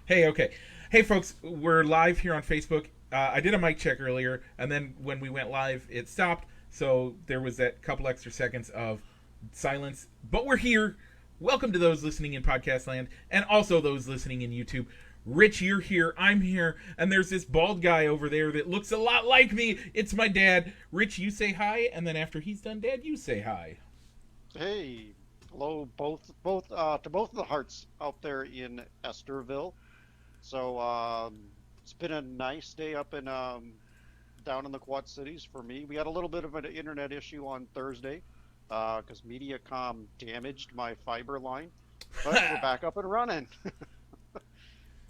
Hey, okay. Hey, folks, we're live here on Facebook. I did a mic check earlier, and then when we went live, it stopped. So there was that couple extra seconds of silence. But we're here. Welcome to those listening in podcast land, and also those listening in YouTube. Rich, you're here. I'm here. And there's this bald guy over there that looks a lot like me. It's my dad. Rich, you say hi, and then after he's done, Dad, you say hi. Hey, hello, to both of the Harts out there in Esterville. So it's been a nice day up in down in the Quad Cities for me. We had a little bit of an internet issue on Thursday because Mediacom damaged my fiber line, but we're back up and running.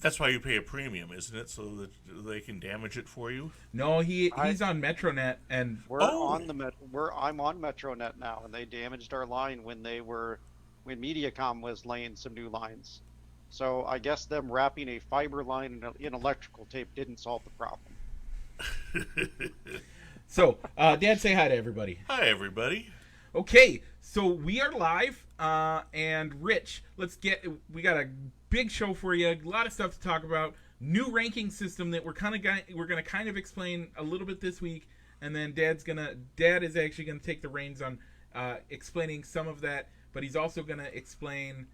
That's why you pay a premium, isn't it? So that they can damage it for you. No, I he's on Metronet, and Oh, I'm on Metronet now, and they damaged our line when Mediacom was laying some new lines. So I guess them wrapping a fiber line in electrical tape didn't solve the problem. so Dad, say hi to everybody. hi everybody. Okay, so we are live, and Rich, we got a big show for you. A lot of stuff to talk about. New ranking system that we're gonna kind of explain a little bit this week, and then Dad is actually gonna take the reins on explaining some of that, but he's also gonna explain.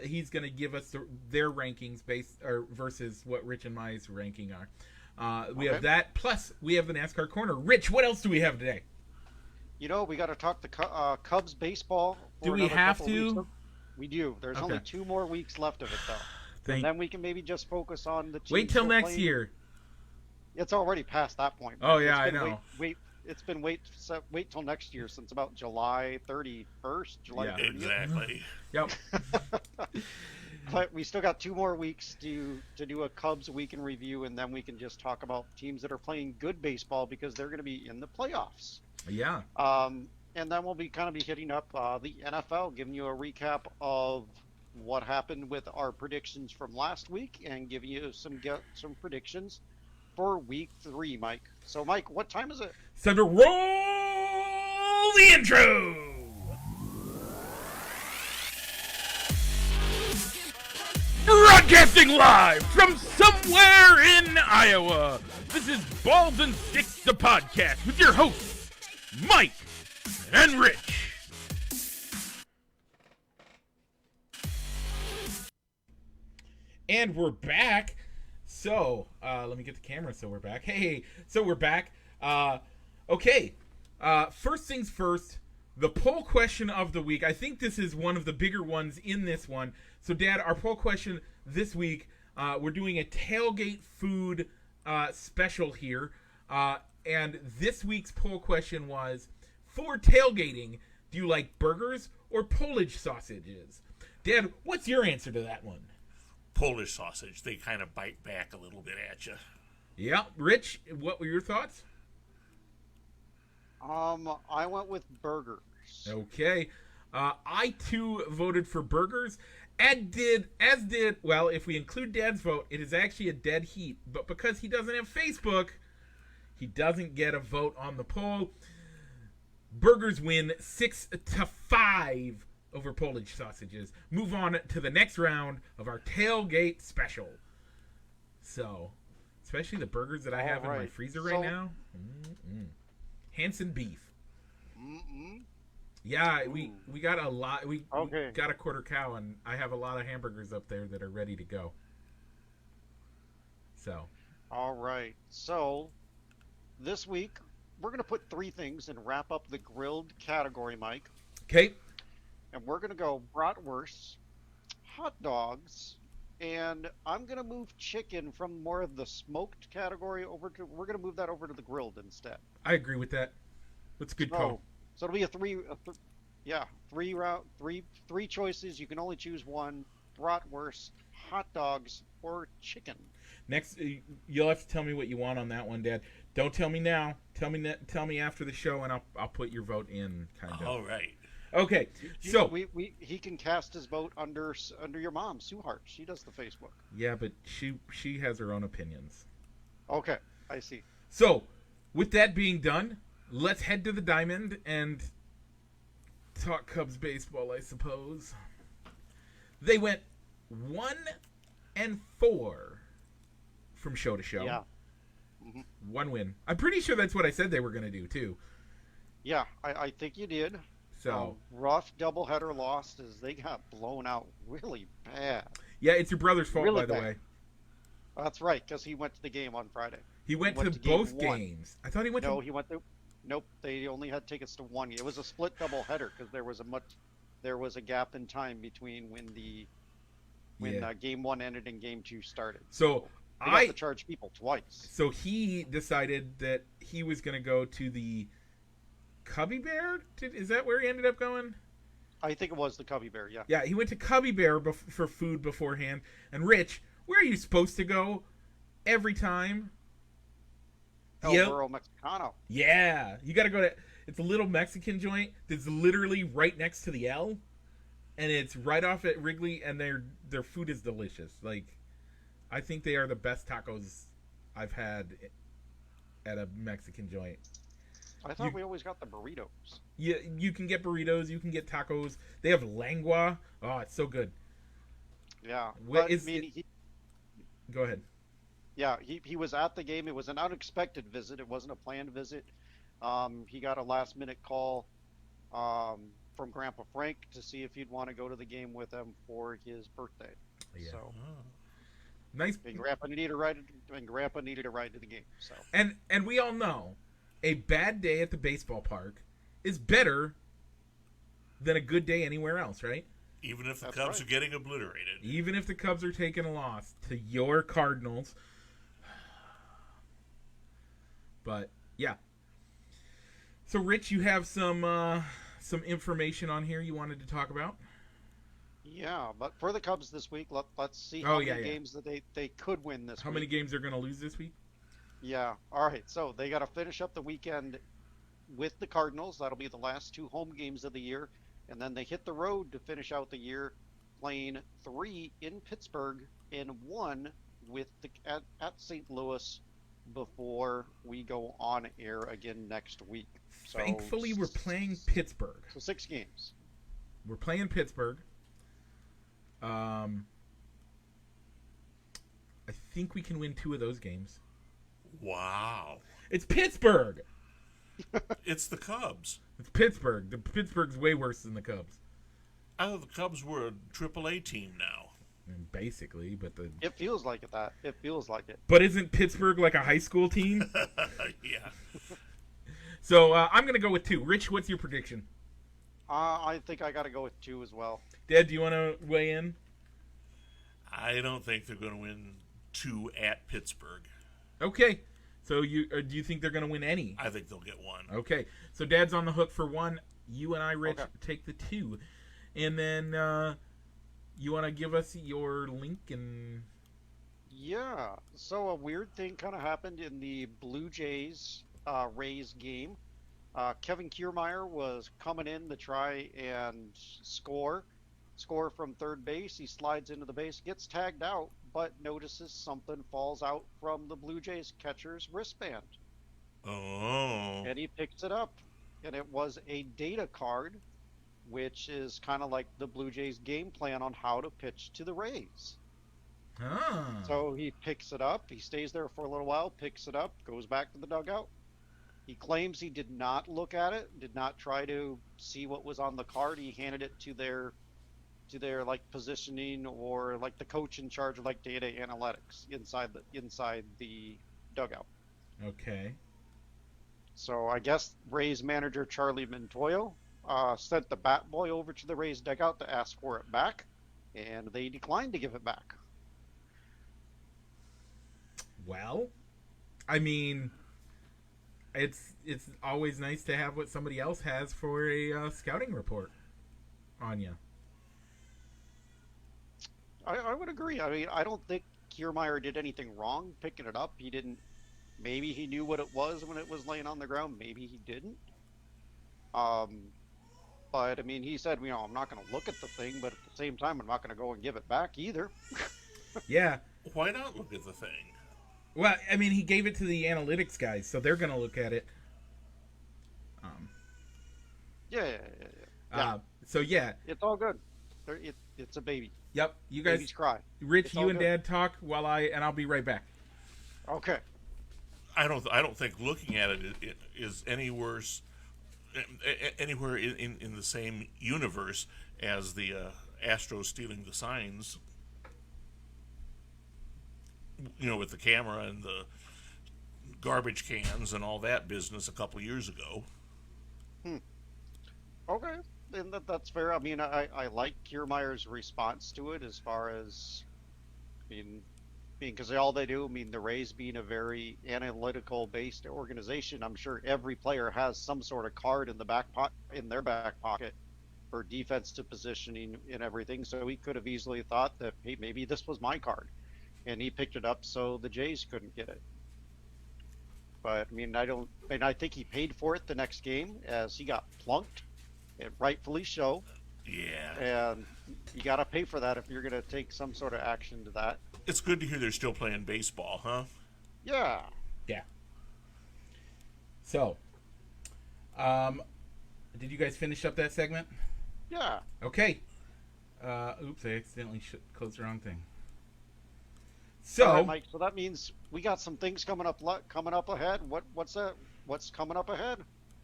He's gonna give us their rankings versus what Rich and my ranking are. We have that, plus we have the NASCAR corner. Rich, what else do we have today? You know, we got to talk the Cubs baseball. Do For we another have couple to? weeks. We do. There's only Okay. 2 more weeks left of it, though. And then we can maybe just focus on the Chiefs. Wait till who are next playing. year. It's already past that point. Oh, It's yeah, I been know. It's been wait till next year since about July 31st, July Yeah. 30th. Exactly. Yep. But we still got 2 more weeks to do a Cubs week in review, and then we can just talk about teams that are playing good baseball because they're going to be in the playoffs. Yeah. And then we'll be hitting up the NFL, giving you a recap of what happened with our predictions from last week, and giving you some predictions for week 3, Mike. So, Mike, what time is it? It's time to roll the intro. Broadcasting live from somewhere in Iowa. This is Balls and Sticks, the podcast, with your hosts, Mike and Rich. And we're back. So, let me get the camera so we're back. Hey, so we're back. Okay. First things first, the poll question of the week. I think this is one of the bigger ones in this one. So, Dad, our poll question this week, we're doing a tailgate food special here. And this week's poll question was, for tailgating, do you like burgers or Polish sausages? Dad, what's your answer to that one? Polish sausage. They kind of bite back a little bit at you. Yeah. Rich, what were your thoughts? I went with burgers. Okay. I too voted for burgers. Well, if we include Dad's vote, it is actually a dead heat. But because he doesn't have Facebook, he doesn't get a vote on the poll. Burgers win 6-5 over Polish sausages. Move on to the next round of our tailgate special. So, especially the burgers that I have in my freezer right now. Hanson beef. Yeah, we got a lot. We got a quarter cow, and I have a lot of hamburgers up there that are ready to go. So. All right. So, this week, we're going to put 3 things and wrap up the grilled category, Mike. Okay. And we're going to go bratwurst, hot dogs, and I'm going to move chicken from more of the smoked category we're going to move that over to the grilled instead. I agree with that. That's a good call. So it'll be three choices. You can only choose one: bratwurst, hot dogs, or chicken. Next, you'll have to tell me what you want on that one, Dad. Don't tell me now. Tell me after the show, and I'll put your vote in. Kind of. All right. Okay. So he can cast his vote under your mom, Sue Hart. She does the Facebook. Yeah, but she has her own opinions. Okay, I see. So, with that being done, let's head to the diamond and talk Cubs baseball, I suppose. They went 1 and 4 from show to show. Yeah. Mm-hmm. 1 win. I'm pretty sure that's what I said they were going to do, too. Yeah, I think you did. So rough doubleheader loss as they got blown out really bad. yeah, it's your brother's fault, Really by the bad. way. That's right, because he went to the game on Friday. He went to game both 1. games. I thought he went No, to... he went to. Nope, they only had tickets to 1. It was a split doubleheader because there was a gap in time between when game 1 ended and game 2 started. So they got to charge people twice. So he decided that he was going to go to the Cubby Bear. Is that where he ended up going? I think it was the Cubby Bear. Yeah. Yeah, he went to Cubby Bear for food beforehand. And Rich, where are you supposed to go every time? El Burro Mexicano. Yeah, you got to go to. It's a little Mexican joint that's literally right next to the L, and it's right off at Wrigley, and their food is delicious. Like, I think they are the best tacos I've had at a Mexican joint. I thought we always got the burritos. Yeah, you can get burritos, you can get tacos. They have lengua. Oh, it's so good. Yeah, go ahead. Yeah, he was at the game. It was an unexpected visit. It wasn't a planned visit. He got a last-minute call from Grandpa Frank to see if he'd want to go to the game with him for his birthday. Yeah. So nice. And Grandpa needed a ride to the game. So and we all know a bad day at the baseball park is better than a good day anywhere else, right? Even if the Cubs are getting obliterated. Even if the Cubs are taking a loss to your Cardinals. But yeah. So Rich, you have some information on here you wanted to talk about? Yeah, but for the Cubs this week, let's see how many games that they could win this week. How many games they're going to lose this week? Yeah. All right. So they got to finish up the weekend with the Cardinals. That'll be the last 2 home games of the year. And then they hit the road to finish out the year, playing 3 in Pittsburgh and 1 at St. Louis before we go on air again next week. So, thankfully, we're playing Pittsburgh. So 6 games. We're playing Pittsburgh. I think we can win 2 of those games. Wow. It's Pittsburgh. It's the Cubs. It's Pittsburgh. The Pittsburgh's way worse than the Cubs. I thought the Cubs were a AAA team now. Basically, but it feels like it. It feels like it. But isn't Pittsburgh like a high school team? Yeah. So I'm gonna go with 2. Rich, what's your prediction? I think I got to go with 2 as well. Dad, do you want to weigh in? I don't think they're going to win 2 at Pittsburgh. Okay. So do you think they're going to win any? I think they'll get 1. Okay. So Dad's on the hook for 1. You and I, Rich, take the 2. And then you want to give us your link and... Yeah. So a weird thing kind of happened in the Blue Jays Rays game. Kevin Kiermaier was coming in to try and score from third base. He slides into the base, gets tagged out, but notices something falls out from the Blue Jays catcher's wristband. Oh. And he picks it up, and it was a data card, which is kind of like the Blue Jays game plan on how to pitch to the Rays. Ah. So he picks it up, he stays there for a little while, picks it up, goes back to the dugout. He claims he did not look at it, did not try to see what was on the card. He handed it to their like positioning or like the coach in charge of like data analytics inside the dugout. Okay. So I guess Rays manager Charlie Montoyo sent the bat boy over to the Rays dugout to ask for it back, and they declined to give it back. Well, I mean, it's always nice to have what somebody else has for a scouting report on you. I would agree. I mean, I don't think Kiermaier did anything wrong picking it up. He didn't. Maybe he knew what it was when it was laying on the ground. Maybe he didn't. But I mean, he said, I'm not going to look at the thing, but at the same time, I'm not going to go and give it back either. Yeah. Why not look at the thing? Well, I mean, he gave it to the analytics guys, so they're going to look at it. Yeah. So yeah, it's all good. It's a baby. Yep. You Babies guys, cry. Rich, It's you all and good. Dad talk while I'll be right back. Okay. I don't think looking at it is any worse anywhere in the same universe as the Astros stealing the signs. With the camera and the garbage cans and all that business a couple years ago. Okay. And that's fair. I mean, I like Kiermaier's response to it as far as, I mean, because all they do, I mean, the Rays being a very analytical based organization, I'm sure every player has some sort of card in their back pocket for defensive positioning and everything. So he could have easily thought that, hey, maybe this was my card, and he picked it up so the Jays couldn't get it. But I mean, I think he paid for it the next game as he got plunked, and rightfully so. Yeah. And you got to pay for that if you're going to take some sort of action to that. It's good to hear they're still playing baseball, huh? Yeah. Yeah. So, did you guys finish up that segment? Yeah. Okay. Oops, I accidentally closed the wrong thing. So, All right, Mike. So that means we got some things coming up ahead. What's that? What's coming up ahead?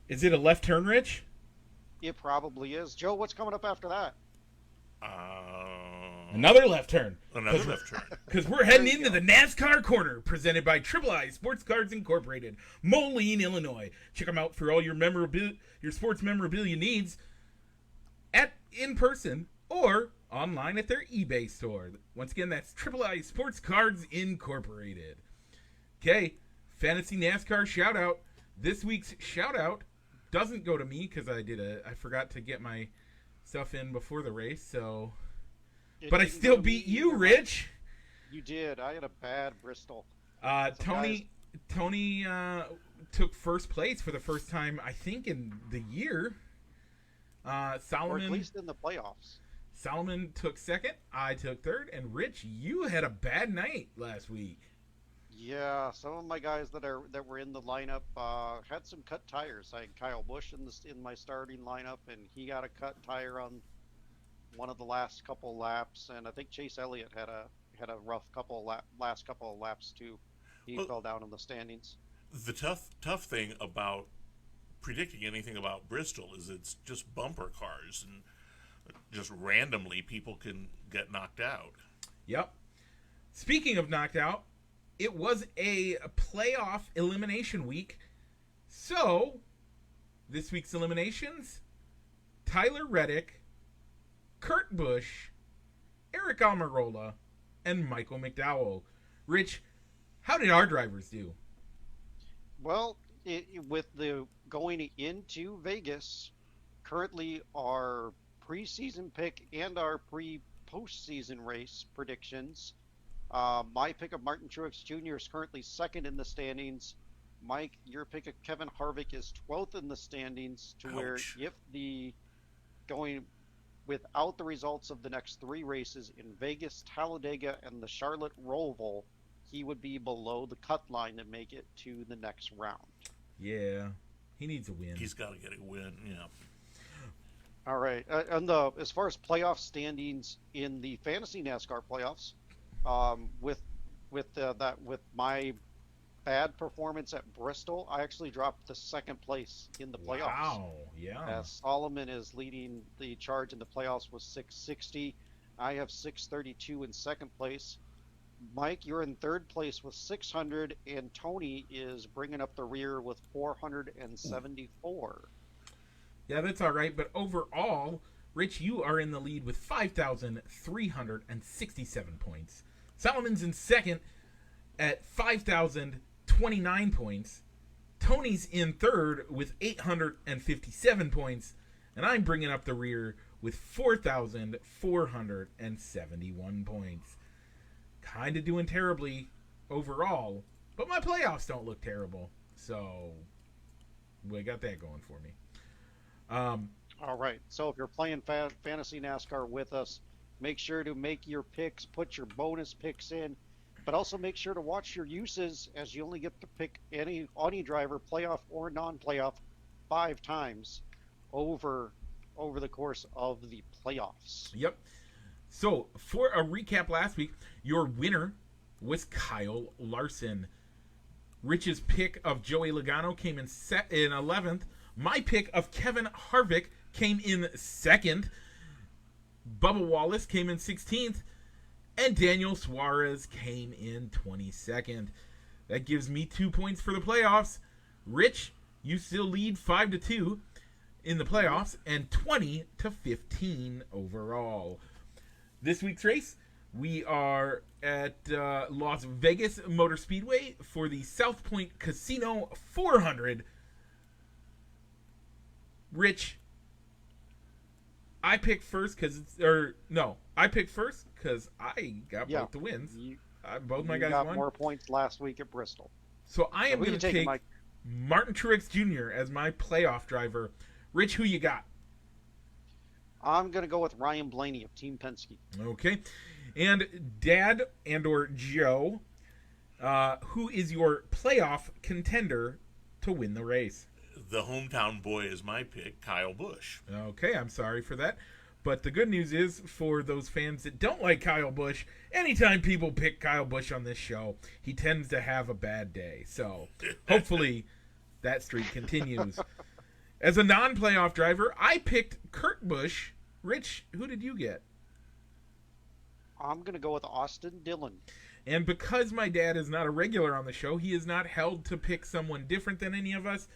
is it a left turn, Rich? It probably is. Joe, what's coming up after that? Another left turn. Another left turn. Because we're heading into the NASCAR Corner, presented by Triple I Sports Cards Incorporated, Moline, Illinois. Check them out for all your sports memorabilia needs in person or online at their eBay store. Once again, that's Triple I Sports Cards Incorporated. Okay, Fantasy NASCAR shout out. This week's shout out doesn't go to me because I forgot to get my stuff in before the race, so. But I still beat you, Rich. You did. I had a bad Bristol. Tony took first place for the first time, I think, in the year. Or at least in the playoffs. Solomon took second. I took third. And Rich, you had a bad night last week. Yeah, some of my guys that were in the lineup had some cut tires. I had Kyle Busch in my starting lineup, and he got a cut tire on one of the last couple of laps, and I think Chase Elliott had a rough last couple of laps too. He fell down in the standings. The tough thing about predicting anything about Bristol is it's just bumper cars, and just randomly people can get knocked out. Yep. Speaking of knocked out, it was a playoff elimination week. So, this week's eliminations: Tyler Reddick, Kurt Busch, Eric Almirola, and Michael McDowell. Rich, how did our drivers do? Well, with the going into Vegas, currently our preseason pick and our postseason race predictions. My pick of Martin Truex Jr. is currently second in the standings. Mike, your pick of Kevin Harvick is 12th in the standings. To Ouch. where if going without the results of the next three races in Vegas, Talladega, and the Charlotte Roval, he would be below the cut line to make it to the next round. Yeah, he needs a win. He's got to get a win, yeah. All right. As far as playoff standings in the fantasy NASCAR playoffs, with my bad performance at Bristol, I actually dropped to second place in the playoffs. Wow, yeah. Solomon is leading the charge in the playoffs with 660. I have 632 in second place. Mike, you're in third place with 600, and Tony is bringing up the rear with 474. Yeah, that's all right. But overall, Rich, you are in the lead with 5,367 points. Solomon's in second at 5,029 points. Tony's in third with 857 points. And I'm bringing up the rear with 4,471 points. Kind of doing terribly overall, but my playoffs don't look terrible. So, we got that going for me. All right. So if you're playing Fantasy NASCAR with us, make sure to make your picks, put your bonus picks in, but also make sure to watch your uses, as you only get to pick any driver, playoff or non-playoff, 5 times over over the course of the playoffs. Yep. So, for a recap last week, your winner was Kyle Larson. Rich's pick of Joey Logano came in 11th. My pick of Kevin Harvick came in 2nd. Bubba Wallace came in 16th. And Daniel Suarez came in 22nd. That gives me 2 points for the playoffs. Rich, you still lead 5-2 in the playoffs and 20-15 overall. This week's race, we are at Las Vegas Motor Speedway for the South Point Casino 400. Rich, I picked first because I picked first because I got both the wins. Both my guys got won. More points last week at Bristol. So I am going to take Mike. Martin Truex Jr. as my playoff driver. Rich, who you got? I'm going to go with Ryan Blaney of Team Penske. Okay. And Dad or Joe, who is your playoff contender to win the race? The hometown boy is my pick, Kyle Busch. Okay, I'm sorry for that. But the good news is, for those fans that don't like Kyle Busch, anytime people pick Kyle Busch on this show, he tends to have a bad day. So hopefully that streak continues. As a non-playoff driver, I picked Kurt Busch. Rich, who did you get? I'm going to go with Austin Dillon. And because my dad is not a regular on the show, he is not held to pick someone different than any of us.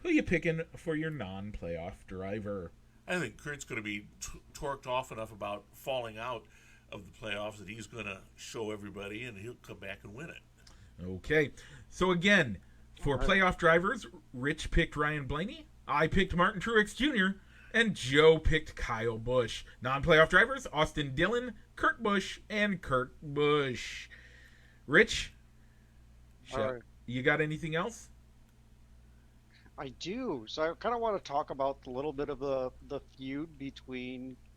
Who you picking for your non-playoff driver? I think Kurt's going to be torqued off enough about falling out of the playoffs that he's going to show everybody and he'll come back and win it. Okay. So again, for playoff drivers, Rich picked Ryan Blaney, I picked Martin Truex Jr., and Joe picked Kyle Busch. Non-playoff drivers, Austin Dillon, Kurt Busch, and Kurt Busch. Rich, you got anything else? I do. So I kind of want to talk about a little bit of the feud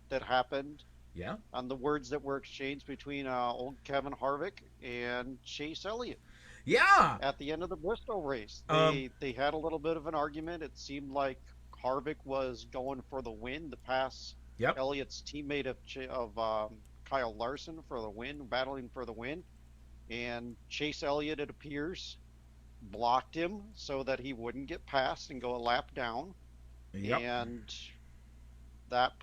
that happened. Yeah. On the words that were exchanged between old Kevin Harvick and Chase Elliott. Yeah. At the end of the Bristol race, they had a little bit of an argument. It seemed like Harvick was going for the win to pass Elliott's teammate of Kyle Larson for the win, battling for the win. And Chase Elliott, it appears, blocked him so that he wouldn't get past and go a lap down. Yep. And that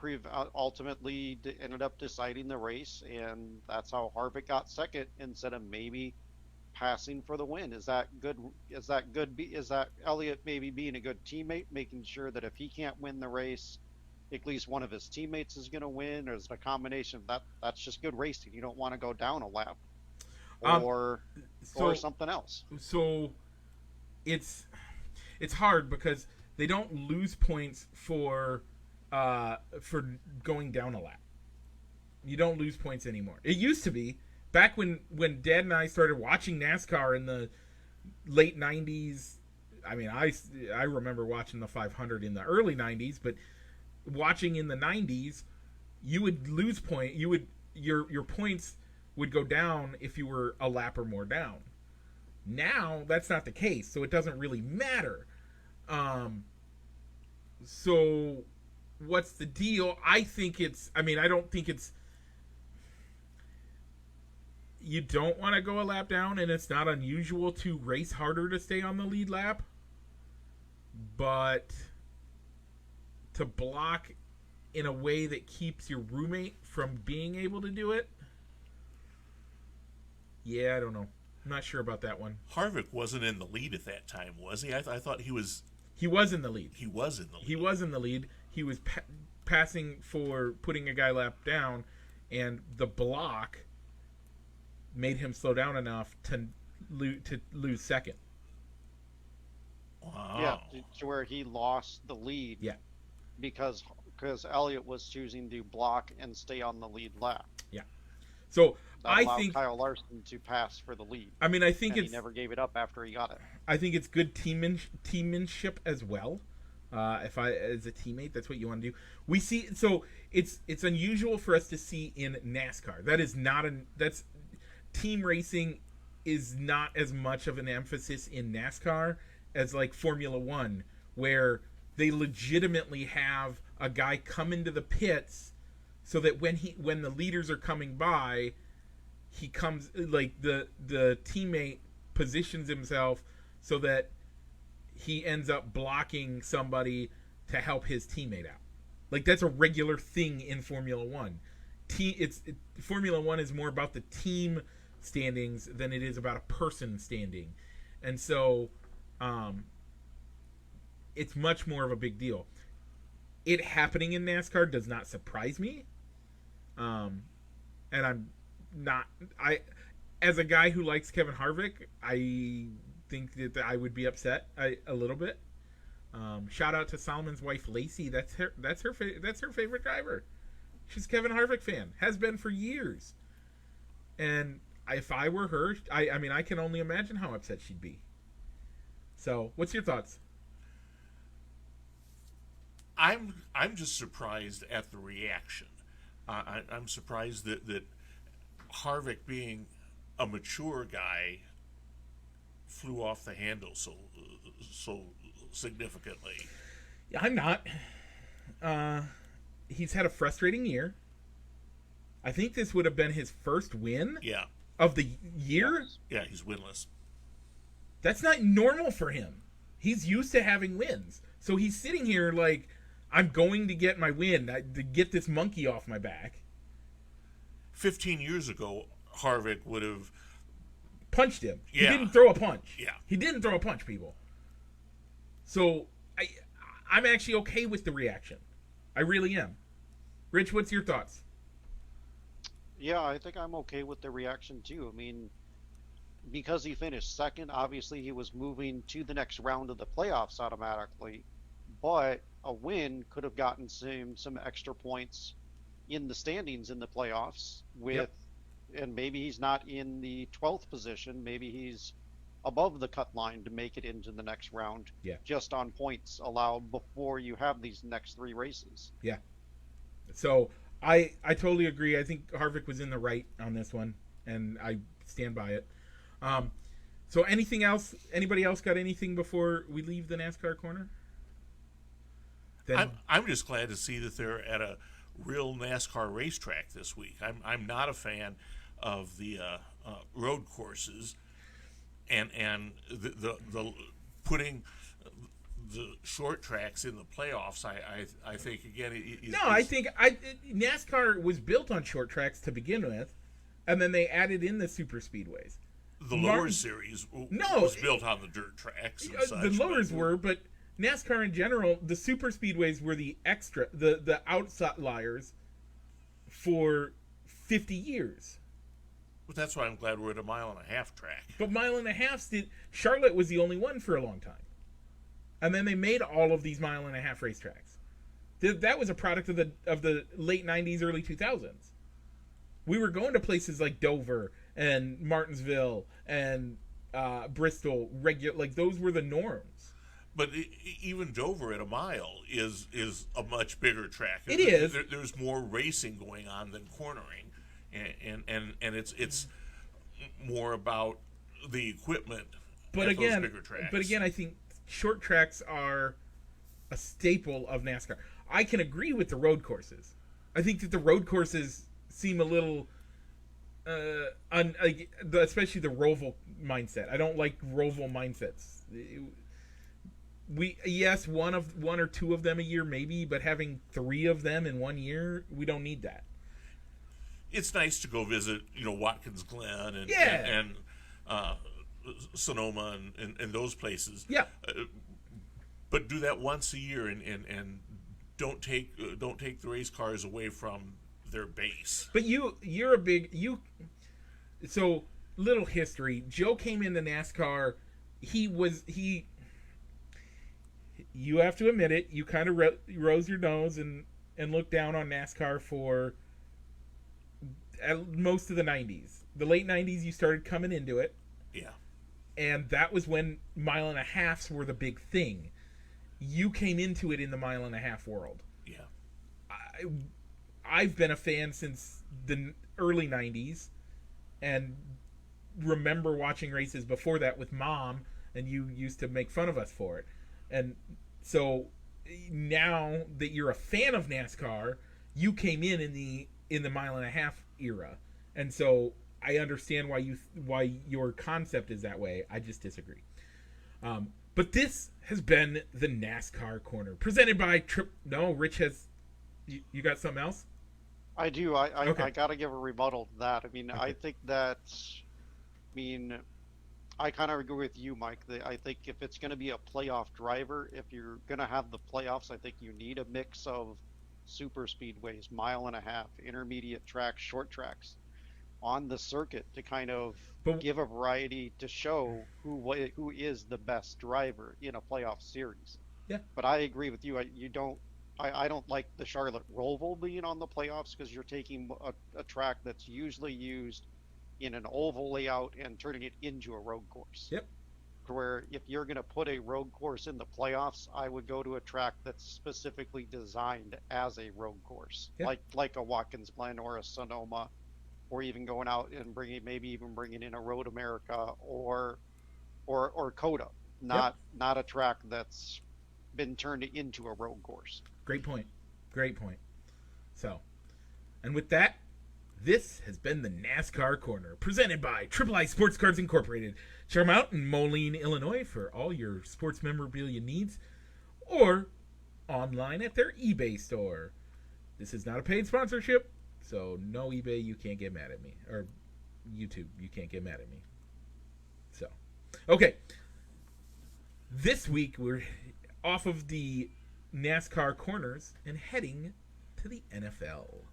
ultimately ended up deciding the race, and that's how Harvick got second instead of maybe passing for the win. Is that good? Is that Elliott maybe being a good teammate, making sure that if he can't win the race, at least one of his teammates is going to win, or is it a combination of that? That's just good racing. You don't want to go down a lap, or something else. So it's hard because they don't lose points for going down a lap. You don't lose points anymore. It used to be back when Dad and I started watching NASCAR in the late 90s. I mean, I remember watching the 500 in the early 90s, but watching in the 90s, you would lose point. Your points would go down if you were a lap or more down. Now that's not the case, so it doesn't really matter. So what's the deal? I don't think it's. You don't want to go a lap down, and it's not unusual to race harder to stay on the lead lap. But to block in a way that keeps your roommate from being able to do it, yeah, I don't know. I'm not sure about that one. Harvick wasn't in the lead at that time, was he? I thought he was. He was in the lead. He was in the lead. He was in the lead. He was passing for putting a guy lap down, and the block made him slow down enough to lose second. Wow. Yeah, to where he lost the lead. Yeah. Because Elliott was choosing to block and stay on the lead lap. Yeah. So I think Kyle Larson to pass for the lead. I mean, I think he never gave it up after he got it. I think it's good teammanship as well. If I, as a teammate, that's what you want to do. We see, so it's unusual for us to see in NASCAR. That's team racing is not as much of an emphasis in NASCAR as like Formula One, where they legitimately have a guy come into the pits so that when the leaders are coming by, he comes, like, the teammate positions himself so that he ends up blocking somebody to help his teammate out. Like, that's a regular thing in Formula One. Formula One is more about the team standings than it is about a person standing, and so it's much more of a big deal. It happening in NASCAR does not surprise me, and I'm not. As a guy who likes Kevin Harvick, I think that I would be upset a little bit. Shout out to Solomon's wife Lacey. That's her favorite driver. She's a Kevin Harvick fan. Has been for years. And if I were her, I mean, I can only imagine how upset she'd be. So, what's your thoughts? I'm just surprised at the reaction. I'm surprised that Harvick, being a mature guy, flew off the handle so significantly. Yeah, I'm not. He's had a frustrating year. I think this would have been his first win. Yeah. Of the year. Yeah, he's winless. That's not normal for him. He's used to having wins, so he's sitting here like, I'm going to get my win to get this monkey off my back. 15 years ago, Harvick would have punched him. Yeah. He didn't throw a punch. Yeah. He didn't throw a punch, people. So I'm actually okay with the reaction. I really am. Rich, what's your thoughts? Yeah, I think I'm okay with the reaction too. I mean, because he finished second, obviously he was moving to the next round of the playoffs automatically. But a win could have gotten some extra points in the standings in the playoffs with, and maybe he's not in the 12th position. Maybe he's above the cut line to make it into the next round. Yeah. Just on points allowed before you have these next three races. Yeah. So I totally agree. I think Harvick was in the right on this one, and I stand by it. So anything else? Anybody else got anything before we leave the NASCAR corner? Then, I'm just glad to see that they're at a real NASCAR racetrack this week. I'm not a fan of the road courses, and the putting the short tracks in the playoffs. I think again. I think NASCAR was built on short tracks to begin with, and then they added in the super speedways. The lower series was built on the dirt tracks. And such, the lowers were, but NASCAR in general, the super speedways were the outliers for 50 years. But that's why I'm glad we're at a 1.5-mile track. But 1.5 miles Charlotte was the only one for a long time. And then they made all of these 1.5-mile racetracks. That was a product of the late 90s, early 2000s. We were going to places like Dover and Martinsville and Bristol, like those were the norms. But even Dover at a mile is a much bigger track. It is. There's more racing going on than cornering, and it's more about the equipment. But at again, those bigger tracks. I think short tracks are a staple of NASCAR. I can agree with the road courses. I think that the road courses seem a little, especially the Roval mindset. I don't like Roval mindsets. One or two of them a year maybe, but having 3 of them in 1 year, we don't need that. It's nice to go visit, Watkins Glen and Sonoma and those places. Yeah. But do that once a year and don't take the race cars away from their base. But you're a big so little history. Joe came into NASCAR. You have to admit it. You kind of rose your nose and looked down on NASCAR for most of the 90s. The late 90s, you started coming into it. Yeah. And that was when 1.5 miles were the big thing. You came into it in the 1.5 mile world. Yeah. I've been a fan since the early 90s and remember watching races before that with Mom, and you used to make fun of us for it. And so now that you're a fan of NASCAR, you came in the 1.5 mile era, and so I understand why your concept is that way. I just disagree. But this has been the NASCAR Corner, presented by Rich has. You got something else? I do. I Okay. I gotta give a rebuttal to that. I mean, Okay. I think that. I mean, I kind of agree with you, Mike. I think if it's going to be a playoff driver, if you're going to have the playoffs, I think you need a mix of super speedways, 1.5 mile, intermediate tracks, short tracks on the circuit to kind of But give a variety to show who is the best driver in a playoff series. yeah, But I agree with you. I don't like the Charlotte Roval being on the playoffs because you're taking a track that's usually used in an oval layout and turning it into a road course. yep, Where if you're going to put a road course in the playoffs, I would go to a track that's specifically designed as a road course, yep. like a Watkins Glen or a Sonoma, or even going out and bringing in a Road America or Coda, not a track that's been turned into a road course. Great point. Great point. So, and with that, this has been the NASCAR Corner, presented by Triple I Sports Cards Incorporated. Check them out in Moline, Illinois for all your sports memorabilia needs, or online at their eBay store. This is not a paid sponsorship, so no eBay, you can't get mad at me. Or YouTube, you can't get mad at me. So, okay. This week, we're off of the NASCAR Corners and heading to the NFL.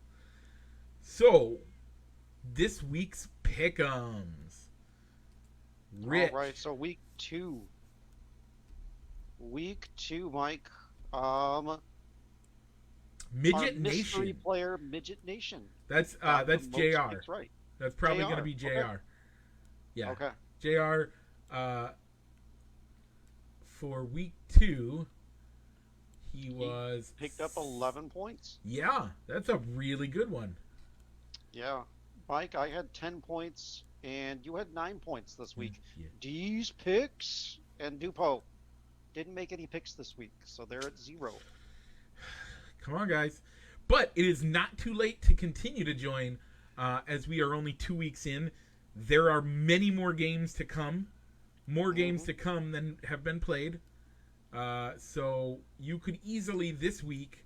So, this week's pick'ems. Rich. All right, so week two, Mike. Midget Our mystery Nation. player, Midget Nation. That's got the most JR. picks right. That's probably JR, going to be JR. okay. Yeah. Okay. JR, for week 2, he was... Picked up 11 points. Yeah, that's a really good one. Yeah. Mike, I had 10 points, and you had 9 points this week. Yeah. D's picks and Dupo didn't make any picks this week, so they're at 0. Come on, guys. But it is not too late to continue to join, as we are only 2 weeks in. There are many more games to come. More games to come than have been played. So you could easily this week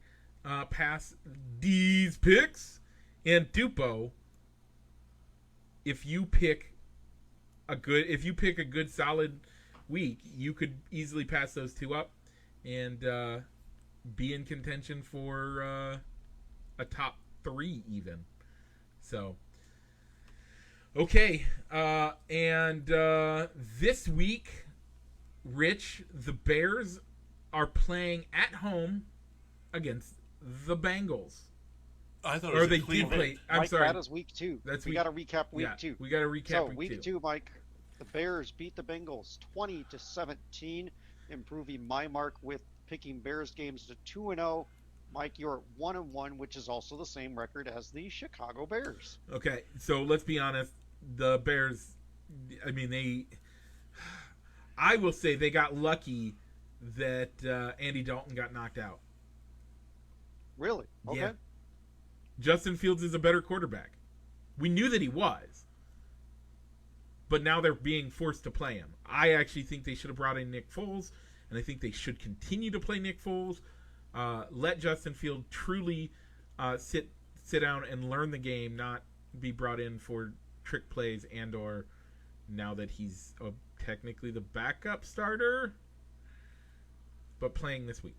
pass D's picks and Dupo if you pick a good solid week. You could easily pass those two up and be in contention for a top 3 even. So okay, and this week, Rich, the Bears are playing at home against the Bengals. I thought it was Or they a clean did play. win. I'm Mike, sorry. that is week 2. That's we week- got to recap week Yeah, 2. we got to recap So week 2, Mike, the Bears beat the Bengals 20-17, improving my mark with picking Bears games to 2-0. Mike, you're at 1-1, which is also the same record as the Chicago Bears. Okay, so let's be honest. The Bears, I mean, I will say they got lucky that Andy Dalton got knocked out. Really? Okay. Yeah. Justin Fields is a better quarterback. We knew that he was. But now they're being forced to play him. I actually think they should have brought in Nick Foles, and I think they should continue to play Nick Foles. Let Justin Fields truly sit down and learn the game, not be brought in for trick plays and or now that he's technically the backup starter, but playing this week.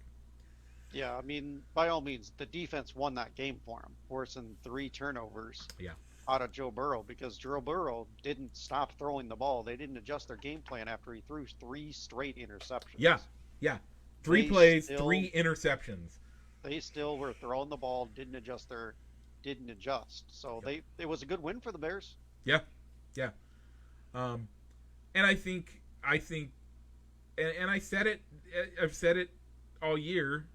Yeah, I mean, by all means, the defense won that game for him, forcing 3 turnovers out of Joe Burrow because Joe Burrow didn't stop throwing the ball. They didn't adjust their game plan after he threw 3 straight interceptions. Yeah. 3 plays, 3 interceptions. They still were throwing the ball, didn't adjust. So it was a good win for the Bears. Yeah. And I think, and I said it. I've said it all year,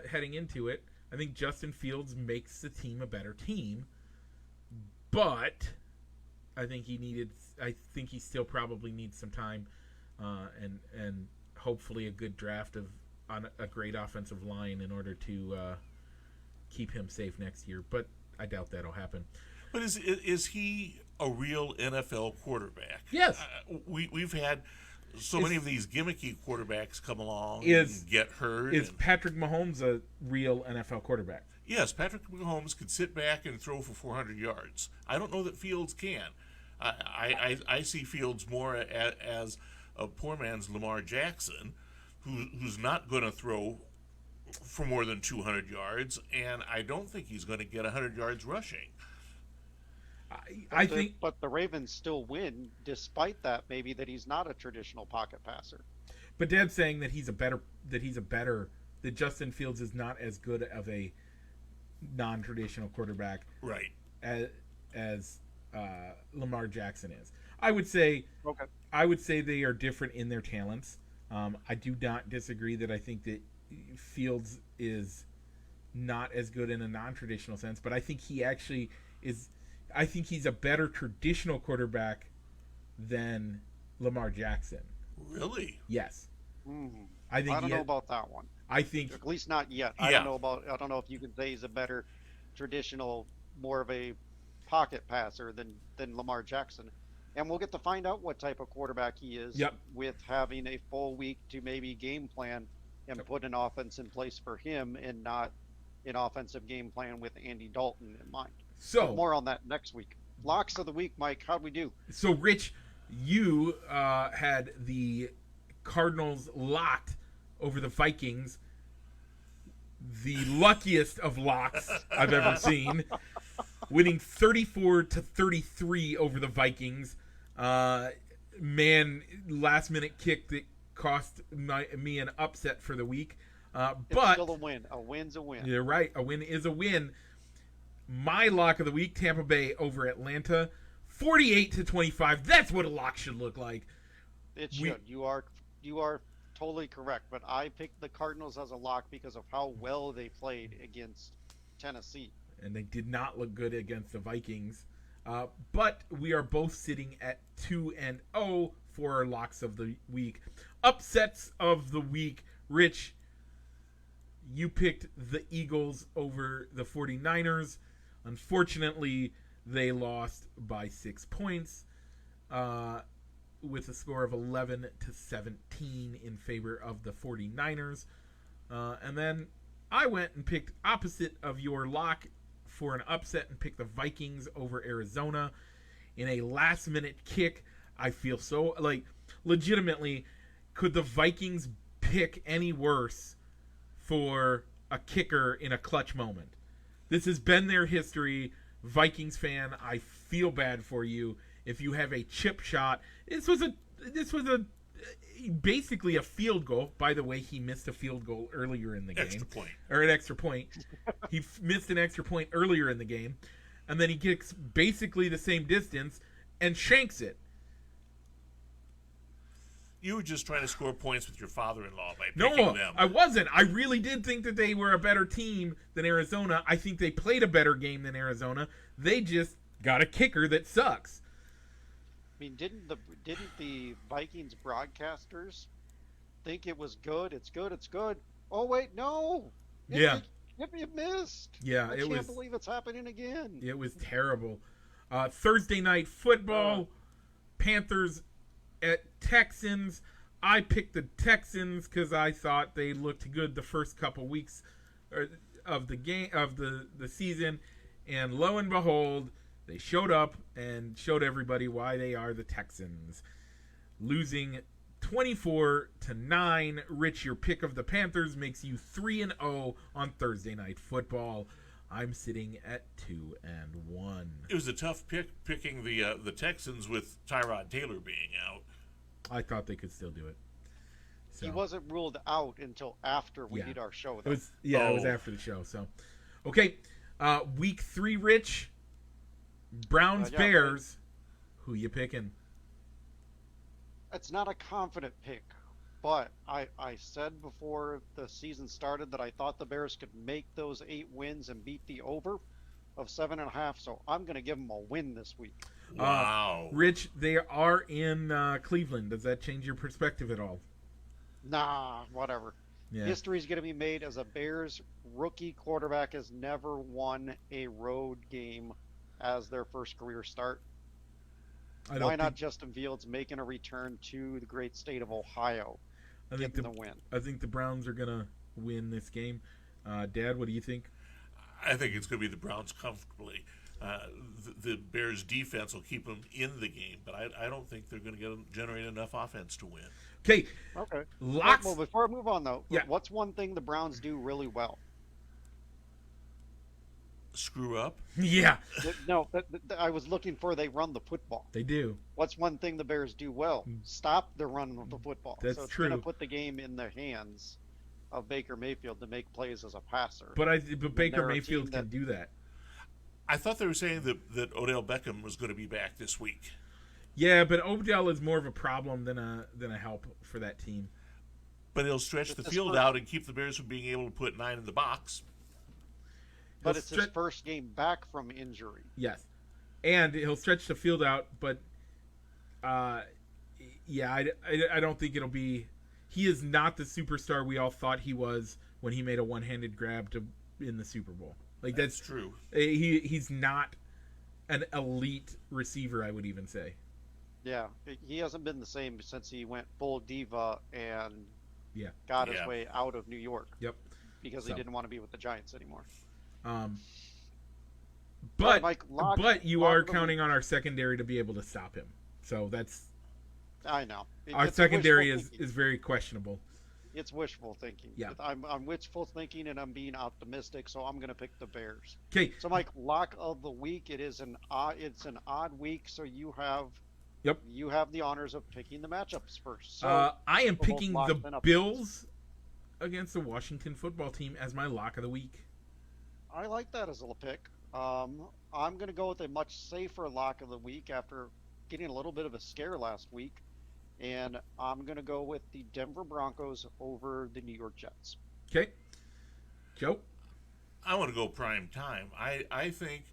heading into it. I think Justin Fields makes the team a better team, but I think he still probably needs some time, and hopefully a good draft of on a great offensive line in order to keep him safe next year. But I doubt that'll happen. But is he a real NFL quarterback? Yes. We've had so many of these gimmicky quarterbacks come along and get hurt. Is Patrick Mahomes a real NFL quarterback? Yes, Patrick Mahomes could sit back and throw for 400 yards. I don't know that Fields can. I see Fields more as a poor man's Lamar Jackson, who's not going to throw for more than 200 yards, and I don't think he's going to get 100 yards rushing. I think, but the Ravens still win despite that. Maybe that he's not a traditional pocket passer. But Dad's saying that that Justin Fields is not as good of a non-traditional quarterback, right, as Lamar Jackson is. I would say they are different in their talents. I do not disagree that I think that Fields is not as good in a non-traditional sense, but I think he actually is. I think he's a better traditional quarterback than Lamar Jackson. Really? Yes. I don't know about that one. I think at least not yet. Yeah. I don't know if you can say he's a better traditional, more of a pocket passer than Lamar Jackson. And we'll get to find out what type of quarterback he is with having a full week to maybe game plan and put an offense in place for him and not an offensive game plan with Andy Dalton in mind. So but more on that next week. Locks of the week, Mike. How'd we do? So, Rich, you had the Cardinals locked over the Vikings. The luckiest of locks I've ever seen. Winning 34-33 over the Vikings. Last-minute kick that cost me an upset for the week. But it's still a win. A win's a win. You're right. A win is a win. My lock of the week, Tampa Bay over Atlanta, 48-25. That's what a lock should look like. It should. You are totally correct. But I picked the Cardinals as a lock because of how well they played against Tennessee. And they did not look good against the Vikings. But we are both sitting at 2-0 for our locks of the week. Upsets of the week. Rich, you picked the Eagles over the 49ers. Unfortunately, they lost by 6 points with a score of 11-17 in favor of the 49ers. And then I went and picked opposite of your lock for an upset and picked the Vikings over Arizona in a last-minute kick. I feel so, legitimately, could the Vikings pick any worse for a kicker in a clutch moment? This has been their history. Vikings fan, I feel bad for you if you have a chip shot. This was basically a field goal. By the way, he missed a field goal earlier in the game. An extra point. He missed an extra point earlier in the game. And then he kicks basically the same distance and shanks it. You were just trying to score points with your father-in-law by picking them. I wasn't. I really did think that they were a better team than Arizona. I think they played a better game than Arizona. They just got a kicker that sucks. I mean, didn't the Vikings broadcasters think it was good? It's good. It's good. Oh wait, no. Yeah. It missed. Yeah, I can't believe it's happening again. It was terrible. Thursday night football. Panthers at Texans. I picked the Texans because I thought they looked good the first couple weeks of the game of the season, and lo and behold, they showed up and showed everybody why they are the Texans, losing 24-9. Rich, your pick of the Panthers makes you 3-0 on Thursday night football. I'm sitting at 2-1. It was a tough pick picking the Texans with Tyrod Taylor being out. I thought they could still do it. So. He wasn't ruled out until after we did our show. It was after the show. So, okay, week 3, Rich. Browns Bears. Who you picking? It's not a confident pick, but I said before the season started that I thought the Bears could make those 8 wins and beat the over of 7.5. So I'm going to give them a win this week. Wow. Rich, they are in Cleveland. Does that change your perspective at all? Nah, whatever. Yeah. History is going to be made as a Bears rookie quarterback has never won a road game as their first career start. Why not Justin Fields making a return to the great state of Ohio, getting the win? I think the Browns are gonna win this game. Dad, what do you think? I think it's going to be the Browns comfortably. The Bears' defense will keep them in the game, but I don't think they're going to generate enough offense to win. Okay. Lots. Well, before I move on, though, yeah. What's one thing the Browns do really well? Screw up? Yeah. No, I was looking for they run the football. They do. What's one thing the Bears do well? Stop the run of the football. That's so it's true. going to put the game in the hands of Baker Mayfield to make plays as a passer. But Baker Mayfield can do that. I thought they were saying that Odell Beckham was going to be back this week. Yeah, but Odell is more of a problem than a help for that team. But he'll stretch the field out and keep the Bears from being able to put 9 in the box. But it's his first game back from injury. Yes. And he'll stretch the field out, but yeah, I don't think it'll be... He is not the superstar we all thought he was when he made a one-handed grab in the Super Bowl. Like that's true. He's not an elite receiver, I would even say. Yeah, he hasn't been the same since he went full diva and got his way out of New York. Yep. Because he didn't want to be with the Giants anymore. But Mike, you are counting on our secondary to be able to stop him. So that's... I know. Our secondary is very questionable. It's wishful thinking. Yeah. I'm wishful thinking and I'm being optimistic, so I'm going to pick the Bears. Okay. So, Mike, lock of the week. It's an odd week, so you have the honors of picking the matchups first. So I am picking the Bills against the Washington football team as my lock of the week. I like that as a pick. I'm going to go with a much safer lock of the week after getting a little bit of a scare last week. And I'm going to go with the Denver Broncos over the New York Jets. Okay. Joe? I want to go prime time. I think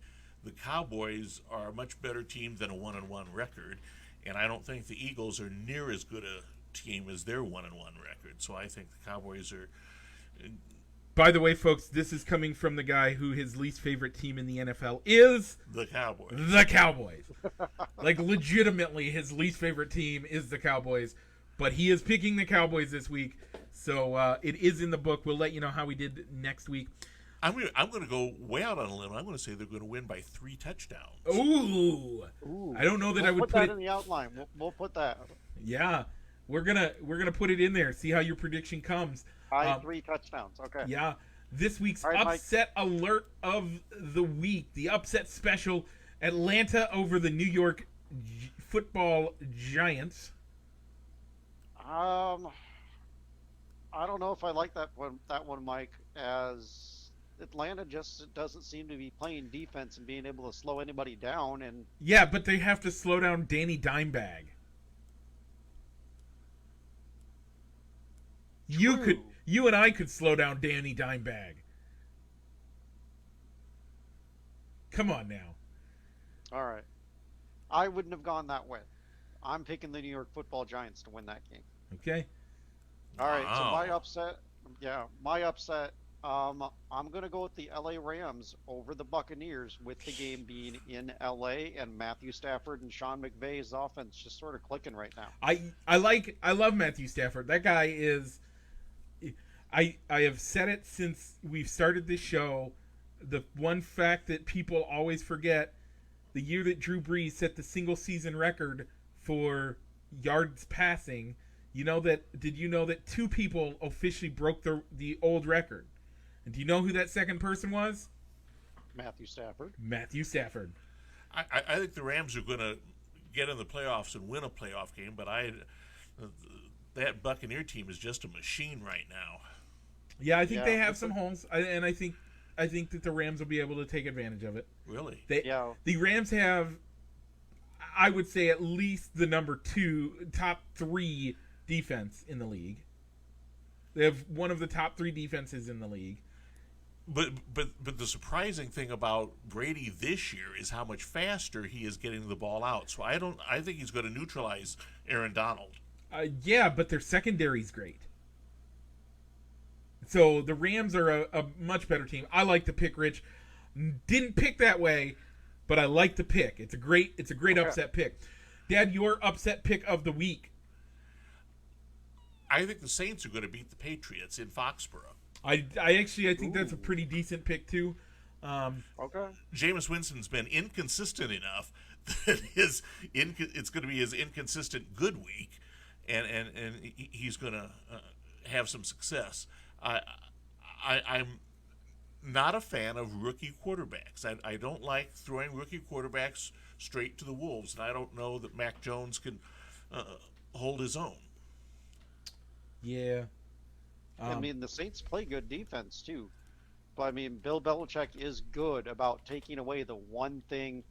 the Cowboys are a much better team than a 1-1 record, and I don't think the Eagles are near as good a team as their 1-1 record. So I think the Cowboys are... By the way, folks, this is coming from the guy who his least favorite team in the NFL is... The Cowboys. The Cowboys. Like, legitimately, his least favorite team is the Cowboys. But he is picking the Cowboys this week. So it is in the book. We'll let you know how we did next week. I'm going to go way out on a limb. I'm going to say they're going to win by 3 touchdowns. Ooh. I don't know that I would put that in the outline. We'll put that. Yeah. We're gonna put it in there. See how your prediction comes. 3 touchdowns. Okay. Yeah. This week's upset alert of the week, the upset special: Atlanta over the New York Football Giants. I don't know if I like that one, Mike. As Atlanta just doesn't seem to be playing defense and being able to slow anybody down. And yeah, but they have to slow down Danny Dimebag. You and I could slow down Danny Dimebag. Come on now. All right. I wouldn't have gone that way. I'm picking the New York Football Giants to win that game. Okay. All right. So my upset, I'm going to go with the LA Rams over the Buccaneers, with the game being in LA and Matthew Stafford and Sean McVay's offense just sort of clicking right now. I love Matthew Stafford. That guy is... I have said it since we've started this show. The one fact that people always forget, the year that Drew Brees set the single season record for yards passing, did you know that 2 people officially broke the old record? And do you know who that second person was? Matthew Stafford. I think the Rams are going to get in the playoffs and win a playoff game, but that Buccaneer team is just a machine right now. Yeah, I think they have some holes, and I think that the Rams will be able to take advantage of it. Really? The Rams have, I would say, at least the number 2, top 3 defense in the league. They have one of the top 3 defenses in the league. But the surprising thing about Brady this year is how much faster he is getting the ball out. So I think he's going to neutralize Aaron Donald. Yeah, but their secondary's great. So the Rams are a much better team. I like to pick Rich. Didn't pick that way, but I like to pick. It's a great upset pick. Dad, your upset pick of the week. I think the Saints are going to beat the Patriots in Foxborough. I think that's a pretty decent pick too. Okay. Jameis Winston's been inconsistent enough that it's going to be his inconsistent good week, and he's going to have some success. I'm not a fan of rookie quarterbacks. I don't like throwing rookie quarterbacks straight to the wolves, and I don't know that Mac Jones can hold his own. Yeah. I mean, the Saints play good defense too, but I mean, Bill Belichick is good about taking away the one thing,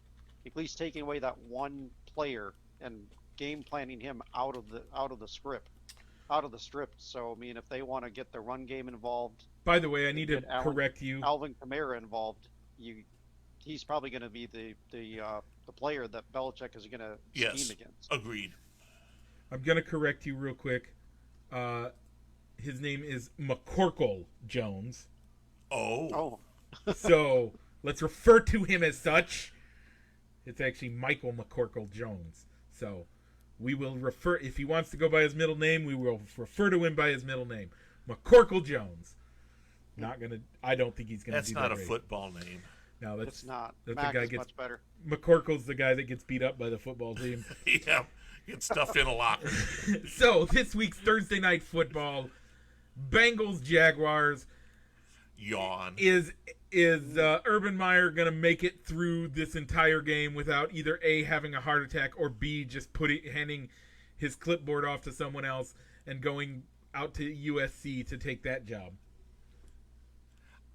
at least taking away that one player and game planning him out of the strip. So I mean, if they want to get the run game involved. By the way, I need to correct you. Alvin Kamara involved. He's probably going to be the player that Belichick is going to scheme against. Agreed. I'm going to correct you real quick. His name is McCorkle Jones. Oh. So let's refer to him as such. It's actually Michael McCorkle Jones. So we will refer, if he wants to go by his middle name, we will refer to him by his middle name. McCorkle Jones. I don't think he's going to do that. That's not a football name. No, it's not. That's Mac the guy is much better. McCorkle's the guy that gets beat up by the football team. Yeah, gets stuffed in a locker. So this week's Thursday Night Football, Bengals Jaguars. Yawn. Is Urban Meyer going to make it through this entire game without either A, having a heart attack, or B, just handing his clipboard off to someone else and going out to USC to take that job?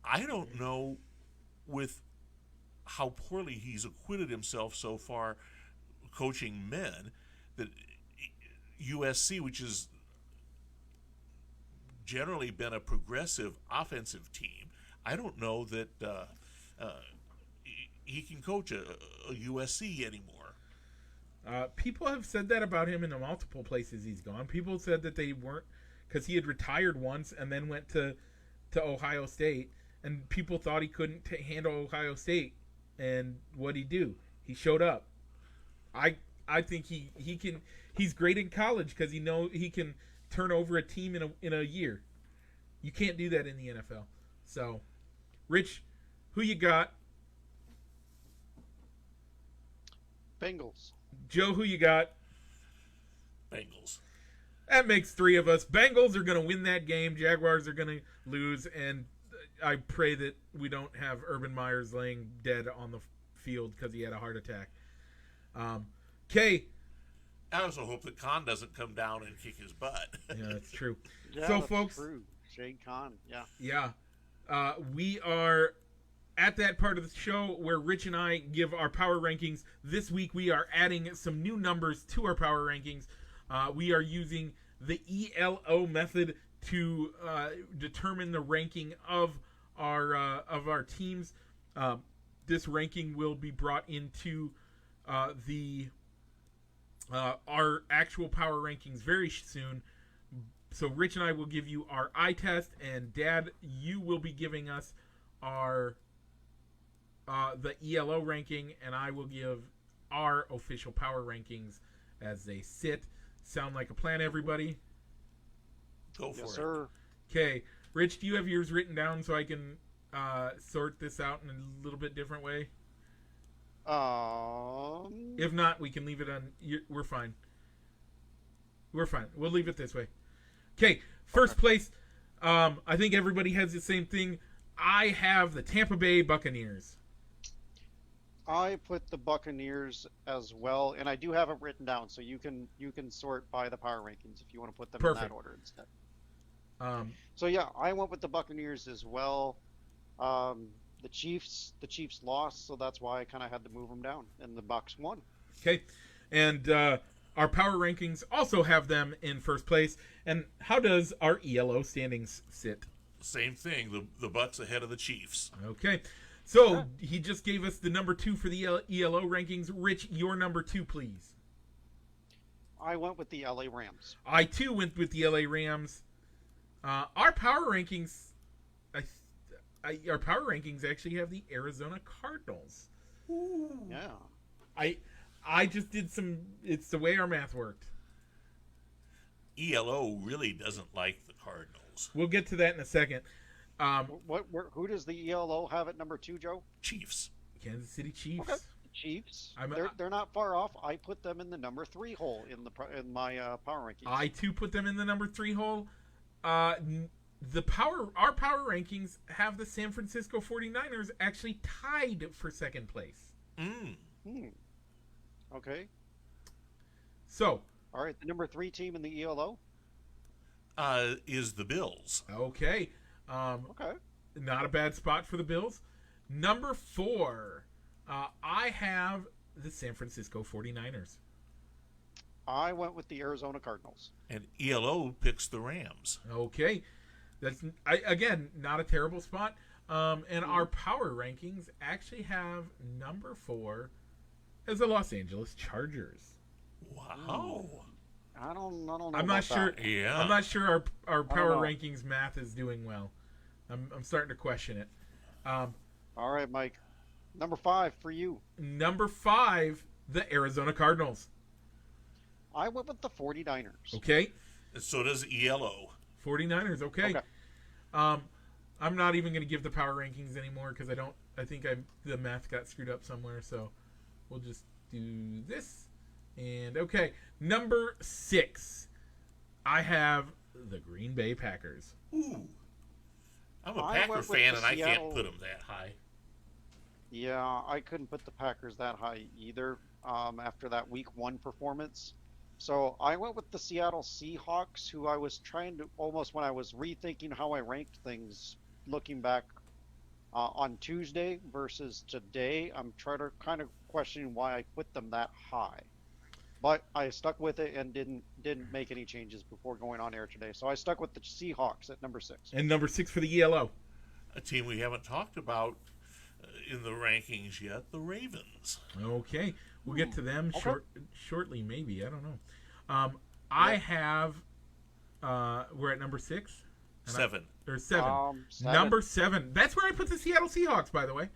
I don't know, with how poorly he's acquitted himself so far coaching men, that USC, which has generally been a progressive offensive team, I don't know that he can coach a USC anymore. People have said that about him in the multiple places he's gone. People said that they weren't, because he had retired once and then went to Ohio State, and people thought he couldn't handle Ohio State. And what'd he do? He showed up. I think he can. He's great in college because he can turn over a team in a year. You can't do that in the NFL. So, Rich, who you got? Bengals. Joe, who you got? Bengals. That makes three of us. Bengals are going to win that game. Jaguars are going to lose, and I pray that we don't have Urban Meyers laying dead on the field because he had a heart attack. Kay. I also hope that Khan doesn't come down and kick his butt. Yeah, that's true. Yeah, so, that's folks. True. Shane Khan, yeah. Yeah. We are at that part of the show where Rich and I give our power rankings. This week we are adding some new numbers to our power rankings. We are using the ELO method to determine the ranking of our teams. This ranking will be brought into our actual power rankings very soon. So Rich and I will give you our eye test, and Dad, you will be giving us our the ELO ranking, and I will give our official power rankings as they sit. Sound like a plan, everybody? Go for it. Sir. Okay. Rich, do you have yours written down so I can sort this out in a little bit different way? If not, we can leave it on. We're fine. We're fine. We'll leave it this way. Okay. First place. I think everybody has the same thing. I have the Tampa Bay Buccaneers. I put the Buccaneers as well, and I do have it written down, so you can sort by the power rankings if you want to put them in that order instead. So yeah, I went with the Buccaneers as well. The Chiefs lost, so that's why I kind of had to move them down, and the Bucs won. Okay, and our power rankings also have them in first place. And how does our ELO standings sit? Same thing. The Bucs ahead of the Chiefs. Okay, so he just gave us the number 2 for the ELO rankings. Rich, your number 2, please. I went with the LA Rams. I too went with the LA Rams. Our power rankings, our power rankings actually have the Arizona Cardinals. Ooh. Yeah. I just did some. It's the way our math worked. ELO really doesn't like the Cardinals. We'll get to that in a second. Who does the ELO have at number 2, Joe? Chiefs. Kansas City Chiefs. Okay. Chiefs. I'm- They're not far off. I put them in the number 3 hole in my power rankings. I too put them in the number 3 hole. Our power rankings have the San Francisco 49ers actually tied for second place. Okay. So, All right. The number 3 team in the ELO. Is the Bills. okay. Okay. Not a bad spot for the Bills. Number 4, I have the San Francisco 49ers. I went with the Arizona Cardinals. And ELO picks the Rams. Okay. That's, again, not a terrible spot. And our power rankings actually have number 4 as the Los Angeles Chargers. Wow. I don't know. I'm not about sure. that. Yeah. I'm not sure our power know. rankings math is doing well. I'm starting to question it. All right, Mike. Number 5 for you. Number 5, the Arizona Cardinals. I went with the 49ers. Okay. And so does ELO. 49ers. Okay. Okay. I'm not even going to give the power rankings anymore because I think the math got screwed up somewhere. So we'll just do this. And okay, number 6, I have the Green Bay Packers. Ooh. I'm a I Packer went with fan, the and I can't Seattle- put them that high. Yeah, I couldn't put the Packers that high either after that Week 1 performance. So I went with the Seattle Seahawks, who I was trying to almost, when I was rethinking how I ranked things, looking back on Tuesday versus today, I'm trying to kind of questioning why I put them that high. But I stuck with it and didn't make any changes before going on air today. So I stuck with the Seahawks at number 6. And number 6 for the ELO. A team we haven't talked about in the rankings yet, the Ravens. Okay, we'll get to them Okay. shortly, maybe. I don't know. I have. We're at number 6. 7. Or 7. 7. Number 7. That's where I put the Seattle Seahawks, by the way.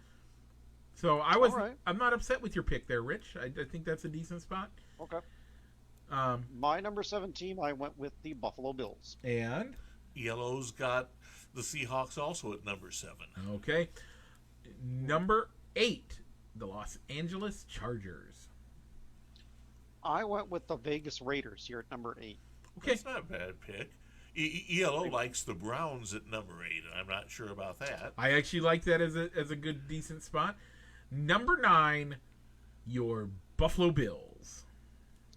So All right. I'm not upset with your pick there, Rich. I think that's a decent spot. Okay. Um, My number 7 team, I went with the Buffalo Bills. and ELO's got the Seahawks also at number 7. okay, number 8, the Los Angeles Chargers. I went with the Vegas Raiders here at number 8. Okay, That's not a bad pick. ELO likes the Browns at number 8, and I'm not sure about that. I actually like that as a good decent spot. Number 9, your Buffalo Bills.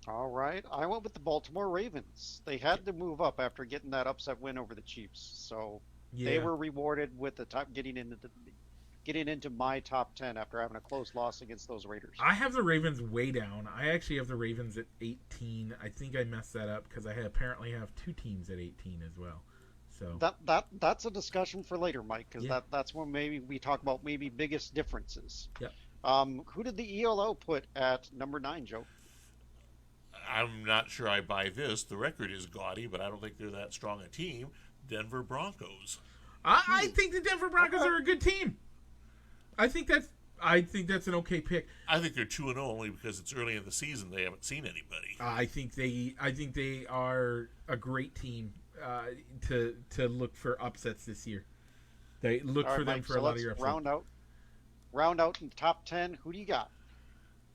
All right. I went with the Baltimore Ravens. They had to move up after getting that upset win over the Chiefs. So they were rewarded with the top getting into my top 10 after having a close loss against those Raiders. I have the Ravens way down. I actually have the Ravens at 18. I think I messed that up because I apparently have 2 teams at 18 as well. So That's a discussion for later, Mike, because Yeah. that's when maybe we talk about maybe biggest differences. Yep. Who did the ELO put at number 9, Joe? I'm not sure I buy this. The record is gaudy, but I don't think they're that strong a team. Denver Broncos. I think the Denver Broncos are a good team. I think that's an okay pick. I think they're 2-0 only because it's early in the season. They haven't seen anybody. I think they are a great team to look for upsets this year. They look All for right, them Mike, for so a lot let's of your upsets. round out in the top 10. Who do you got?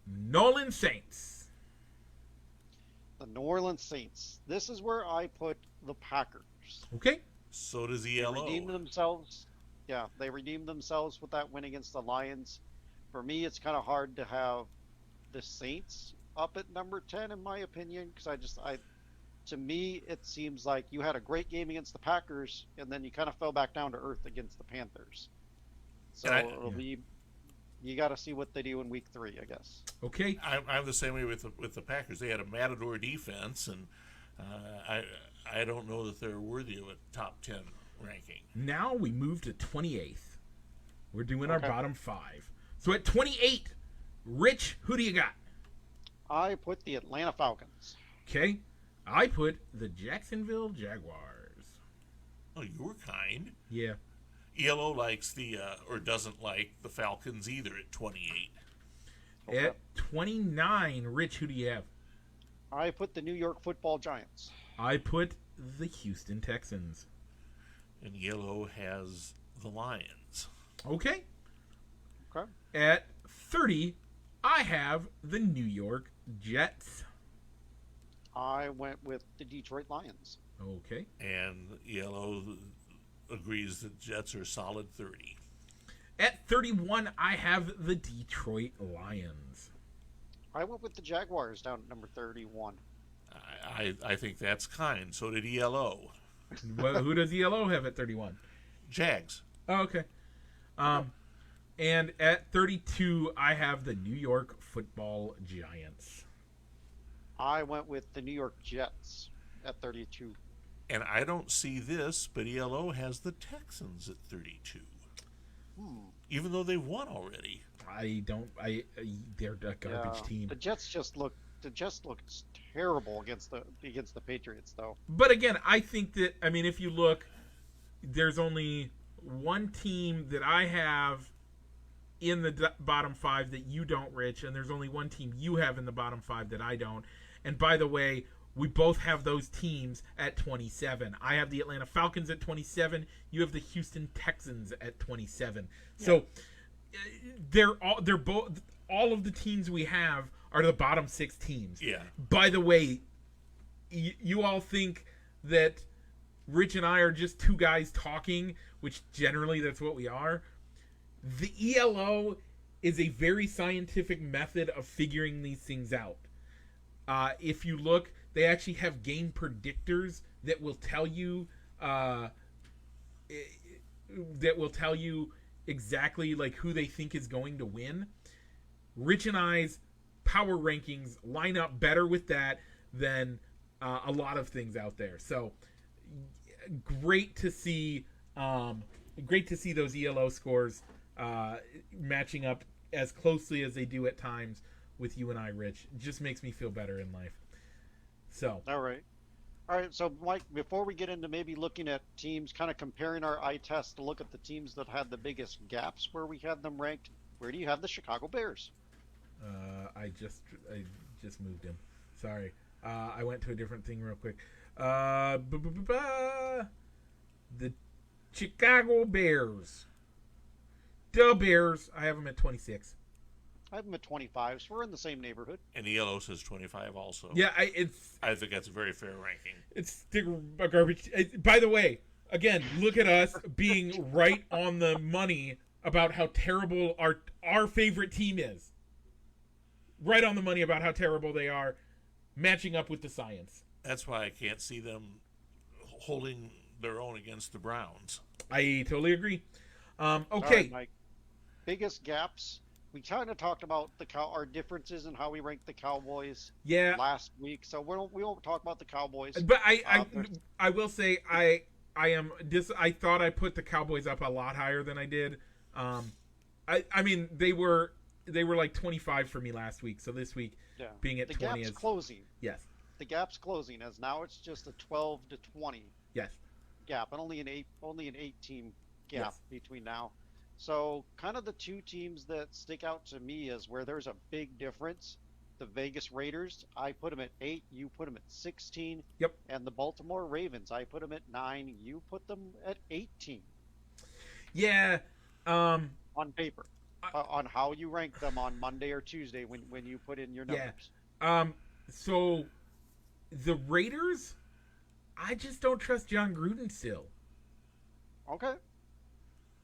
Nolan Saints. The New Orleans Saints. This is where I put the Packers. Okay. So does They ELO. redeemed themselves. Yeah, they redeemed themselves with that win against the Lions. For me, it's kind of hard to have the Saints up at number 10, in my opinion, because to me, it seems like you had a great game against the Packers, and then you kind of fell back down to earth against the Panthers. So you got to see what they do in Week 3, I guess. Okay. I'm the same way with the Packers. They had a matador defense, and I don't know that they're worthy of a top 10 ranking. Now we move to 28th. We're doing our Okay. bottom 5. So at 28, Rich, who do you got? I put the Atlanta Falcons. Okay. I put the Jacksonville Jaguars. Oh, you were kind. Yeah. ELO likes or doesn't like the Falcons either at 28. Okay. At 29, Rich, who do you have? I put the New York Football Giants. I put the Houston Texans. And ELO has the Lions. Okay. Okay. At 30, I have the New York Jets. I went with the Detroit Lions. Okay. And ELO agrees that Jets are solid 30. At 31, I have the Detroit Lions. I went with the Jaguars down at number 31. I think that's kind. So did ELO. Well, who does ELO have at 31? Jags. Oh, okay. And at 32, I have the New York Football Giants. I went with the New York Jets at 32. And I don't see this, but ELO has the Texans at 32. Even though they won already. They're a garbage team. The Jets just look terrible against the Patriots, though. But again, I think that, if you look, there's only one team that I have in the bottom 5 that you don't, Rich, and there's only one team you have in the bottom 5 that I don't. And by the way, we both have those teams at 27. I have the Atlanta Falcons at 27. You have the Houston Texans at 27. Yeah. So they're both, all of the teams we have are the bottom 6 teams. Yeah. By the way, you all think that Rich and I are just two guys talking, which generally that's what we are. The ELO is a very scientific method of figuring these things out. If you look, they actually have game predictors that will tell you exactly like who they think is going to win. Rich and I's power rankings line up better with that than a lot of things out there. So great to see those ELO scores matching up as closely as they do at times with you and I, Rich. It just makes me feel better in life. So all right. So Mike, before we get into maybe looking at teams, kind of comparing our eye test to look at the teams that had the biggest gaps where we had them ranked, where do you have the Chicago Bears? I just moved him. Sorry. I went to a different thing real quick. The Chicago Bears. The Bears. I have them at 26. I have them at 25, so we're in the same neighborhood. And ELO says 25 also. Yeah, I think that's a very fair ranking. It's a garbage. By the way, again, look at us being right on the money about how terrible our favorite team is. Right on the money about how terrible they are, matching up with the science. That's why I can't see them holding their own against the Browns. I totally agree. Okay. All right, Mike. Biggest gaps. We kind of talked about our differences in how we rank the Cowboys last week, so we won't talk about the Cowboys. But I will say I thought I put the Cowboys up a lot higher than I did. They were like 25 for me last week, so this week being at the 20 gap's is closing. Yes. The gap's closing as now it's just a 12 to 20. Yes. Gap, and only an 8-team gap between now. So kind of the two teams that stick out to me is where there's a big difference. The Vegas Raiders, I put them at 8, you put them at 16. Yep. And the Baltimore Ravens, I put them at 9, you put them at 18. Yeah. On paper. On how you rank them on Monday or Tuesday when you put in your numbers. Yeah. So the Raiders, I just don't trust John Gruden still. Okay.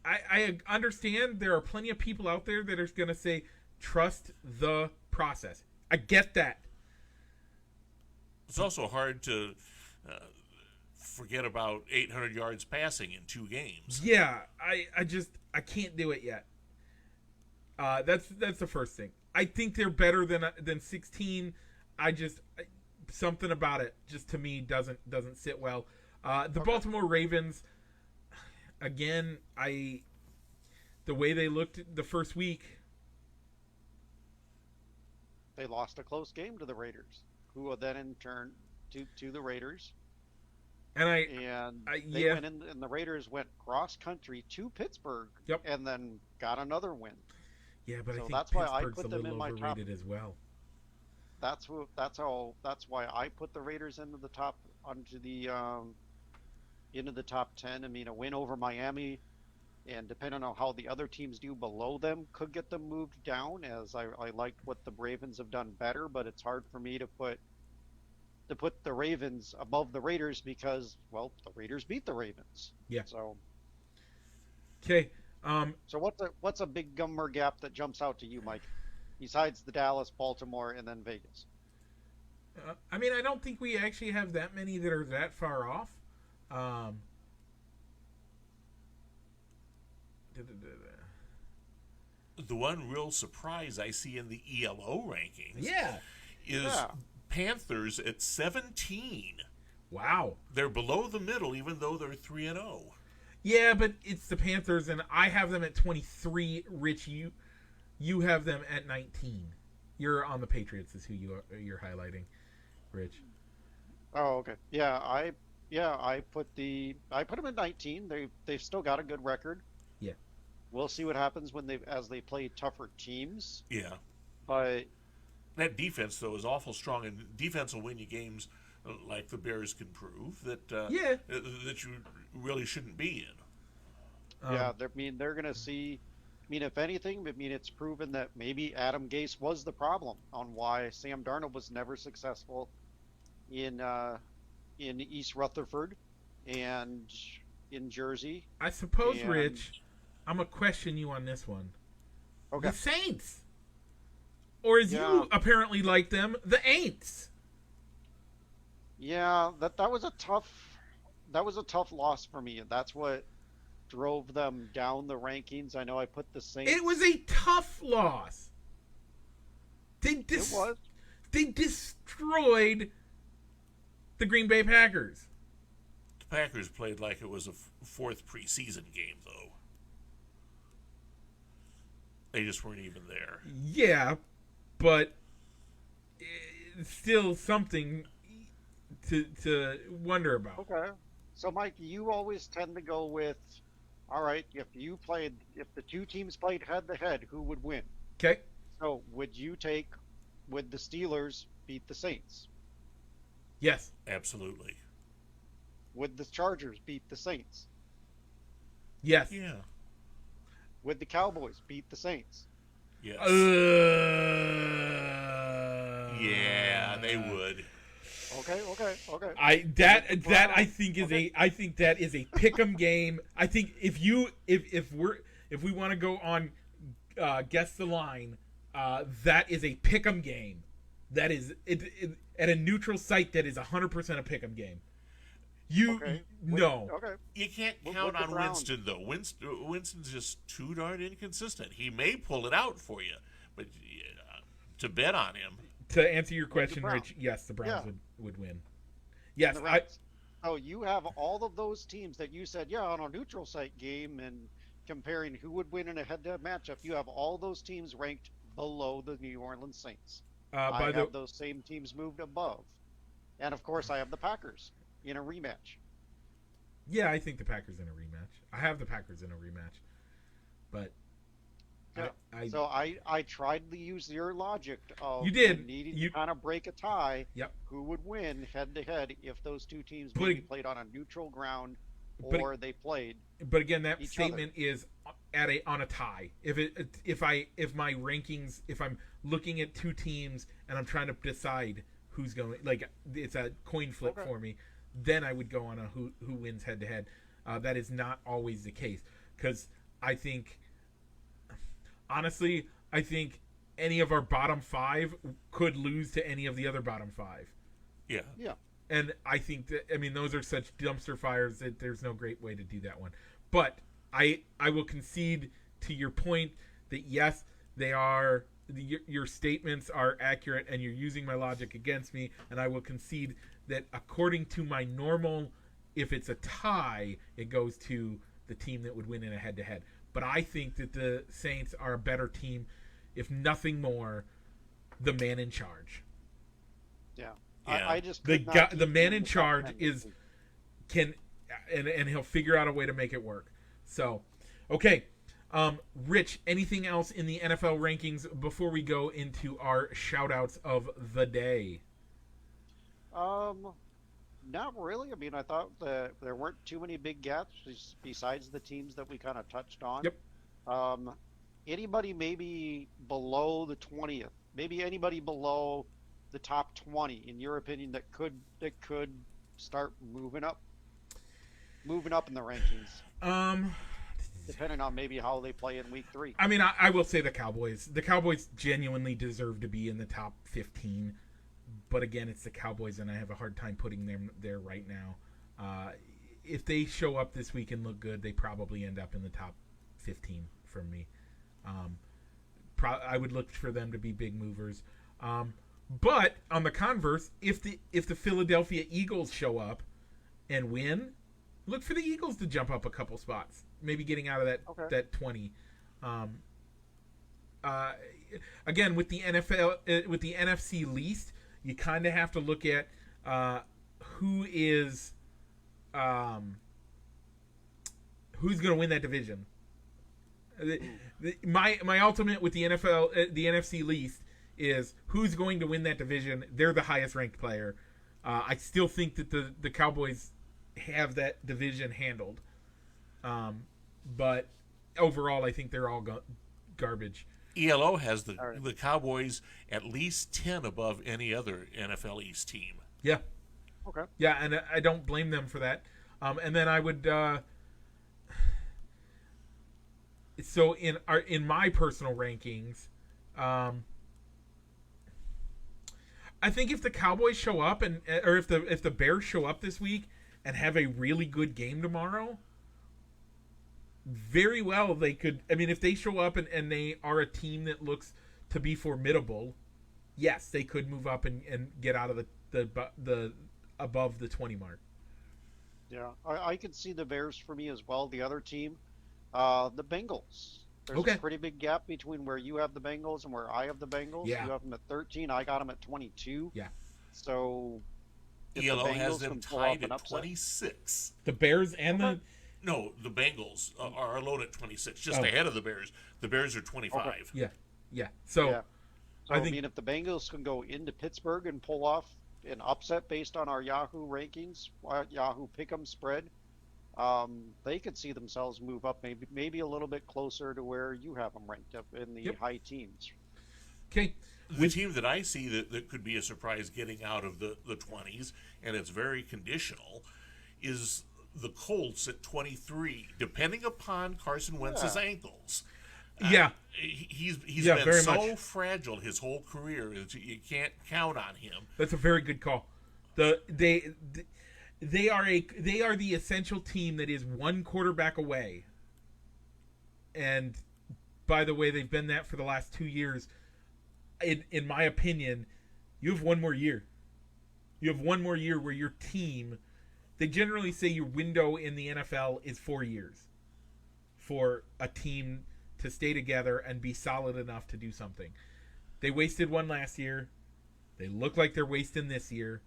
I understand there are plenty of people out there that are going to say, trust the process. I get that. It's also hard to forget about 800 yards passing in 2 games. Yeah, I can't do it yet. That's the first thing. I think they're better than 16. Something about it just to me doesn't sit well. The Baltimore Ravens, again, the way they looked the first week, they lost a close game to the Raiders, who then in turn to the Raiders, And they yeah. went in, and the Raiders went cross country to Pittsburgh, Yep. and then got another win. Yeah, but I So think that's why I Pittsburgh's put a them little in my top. overrated as well. That's why I put the Raiders into the top into the top 10. I mean, a win over Miami, and depending on how the other teams do below them, could get them moved down. As I liked what the Ravens have done better, but it's hard for me to put the Ravens above the Raiders because, well, the Raiders beat the Ravens. Yeah. So Okay. so what's a big number gap that jumps out to you, Mike? Besides the Dallas, Baltimore, and then Vegas. I mean, I don't think we actually have that many that are that far off. The one real surprise I see in the ELO rankings Yeah. is Panthers at 17. Wow. They're below the middle, even though they're 3-0. Yeah, but it's the Panthers, and I have them at 23. Rich, you have them at 19. You're on the Patriots, is who you're highlighting, Rich. Oh, okay. I put them at 19. They've still got a good record. Yeah. We'll see what happens as they play tougher teams. Yeah. But That defense, though, is awful strong, and defense will win you games like the Bears can prove that that you really shouldn't be in. they're going to see. I mean, if anything, it's proven that maybe Adam Gase was the problem on why Sam Darnold was never successful in East Rutherford and in Jersey. I suppose, Rich, I'm going to question you on this one. Okay. The Saints. Or as you apparently like them, the Aints. Yeah, that was a tough loss for me, and that's what drove them down the rankings. I know I put the Saints. It was a tough loss. It was. They destroyed the Green Bay Packers. The Packers played like it was a fourth preseason game, though. They just weren't even there. Yeah, but it's still something to wonder about. Okay. So, Mike, you always tend to go with, all right, if the two teams played head-to-head, who would win? Okay. So, would the Steelers beat the Saints? Yes. Absolutely. Would the Chargers beat the Saints? Yes. Yeah. Would the Cowboys beat the Saints? Yes. Yeah, they would. Okay. I think that is a pick'em game. I think if we want to go on guess the line, that is a pick'em game. That is it at a neutral site. That is 100% a pick'em game. No. Okay. You can't count on Winston, though. Winston's just too darn inconsistent. He may pull it out for you, but to bet on him. To answer your question, Rich, yes, the Browns would win. Yes, Oh, you have all of those teams that you said, on a neutral site game and comparing who would win in a head-to-head matchup. You have all those teams ranked below the New Orleans Saints. I have those same teams moved above, and of course, I have the Packers in a rematch. Yeah, I think the Packers in a rematch. I have the Packers in a rematch, but I tried to use your logic of needing to kind of break a tie. Yep. Who would win head to head if those two teams maybe played on a neutral ground or they played? But again, that statement is on a tie. If my rankings, if I'm looking at two teams and I'm trying to decide who's going, like it's a coin flip for me, then I would go on a who wins head to head. That is not always the case because honestly, I think any of our bottom five could lose to any of the other bottom five. Yeah. Yeah. And I think that, those are such dumpster fires that there's no great way to do that one. But I will concede to your point that yes, they are, your statements are accurate and you're using my logic against me. And I will concede that according to my normal, if it's a tie, it goes to the team that would win in a head-to-head. But I think that the Saints are a better team, if nothing more, the man in charge. Yeah. Yeah. I just the man in charge is can, and he'll figure out a way to make it work. So, okay. Rich, anything else in the NFL rankings before we go into our shout-outs of the day? Not really. I mean, I thought that there weren't too many big gaps besides the teams that we kind of touched on. Yep. Anybody maybe below the 20th, maybe anybody below the top 20, in your opinion, that could start moving up in the rankings. Depending on maybe how they play in week 3. I mean, I will say the Cowboys. The Cowboys genuinely deserve to be in the top 15. But again, it's the Cowboys, and I have a hard time putting them there right now. If they show up this week and look good, they probably end up in the top 15 for me. I would look for them to be big movers. But on the converse, if the Philadelphia Eagles show up and win, look for the Eagles to jump up a couple spots, maybe getting out of that 20. Again, with the NFL, with the NFC least, you kind of have to look at who's going to win that division. My ultimate with the NFL, the NFC least, is who's going to win that division. They're the highest ranked player. I still think that the Cowboys have that division handled, but overall, I think they're all garbage. ELO has the Cowboys at least 10 above any other NFL East team. Yeah. Okay. Yeah, and I don't blame them for that. And then I would. So in my personal rankings, I think if the Cowboys show up or if the Bears show up this week and have a really good game tomorrow, very well they could. I mean, if they show up and they are a team that looks to be formidable, yes, they could move up and get out of the above the 20 mark. Yeah, I could see the Bears for me as well. The other team, the Bengals. There's a pretty big gap between where you have the Bengals and where I have the Bengals. Yeah. You have them at 13. I got them at 22. Yeah. So ELO has them tied at 26. The Bears and the... No, the Bengals are alone at 26, just ahead of the Bears. The Bears are 25. Okay. Yeah. So I mean, if the Bengals can go into Pittsburgh and pull off an upset based on our Yahoo rankings, Yahoo Pick'em spread, they could see themselves move up maybe a little bit closer to where you have them ranked up in the high teens. Okay. The team that I see that could be a surprise getting out of the 20s, and it's very conditional, is the Colts at 23, depending upon Carson Wentz's ankles. He's been very so much fragile his whole career. You can't count on him. That's a very good call. They are the essential team that is one quarterback away. And by the way, they've been that for the last 2 years. In my opinion, you have one more year. You have one more year where your team. They generally say your window in the NFL is 4 years for a team to stay together and be solid enough to do something. They wasted one last year. They look like they're wasting this year.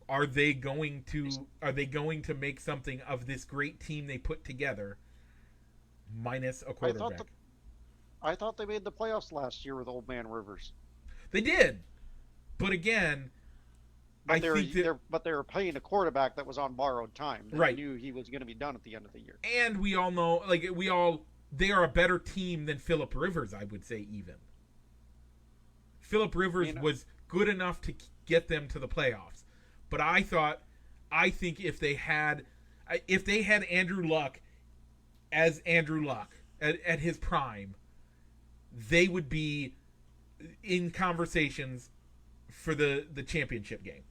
Are they going to make something of this great team they put together minus a quarterback? I thought they made the playoffs last year with Old Man Rivers. They did. But again, But they were playing a quarterback that was on borrowed time. They knew he was going to be done at the end of the year. And we all know, they are a better team than Phillip Rivers, I would say, even. Phillip Rivers was good enough to get them to the playoffs. But I think if they had Andrew Luck as Andrew Luck at his prime, they would be in conversations for the championship game.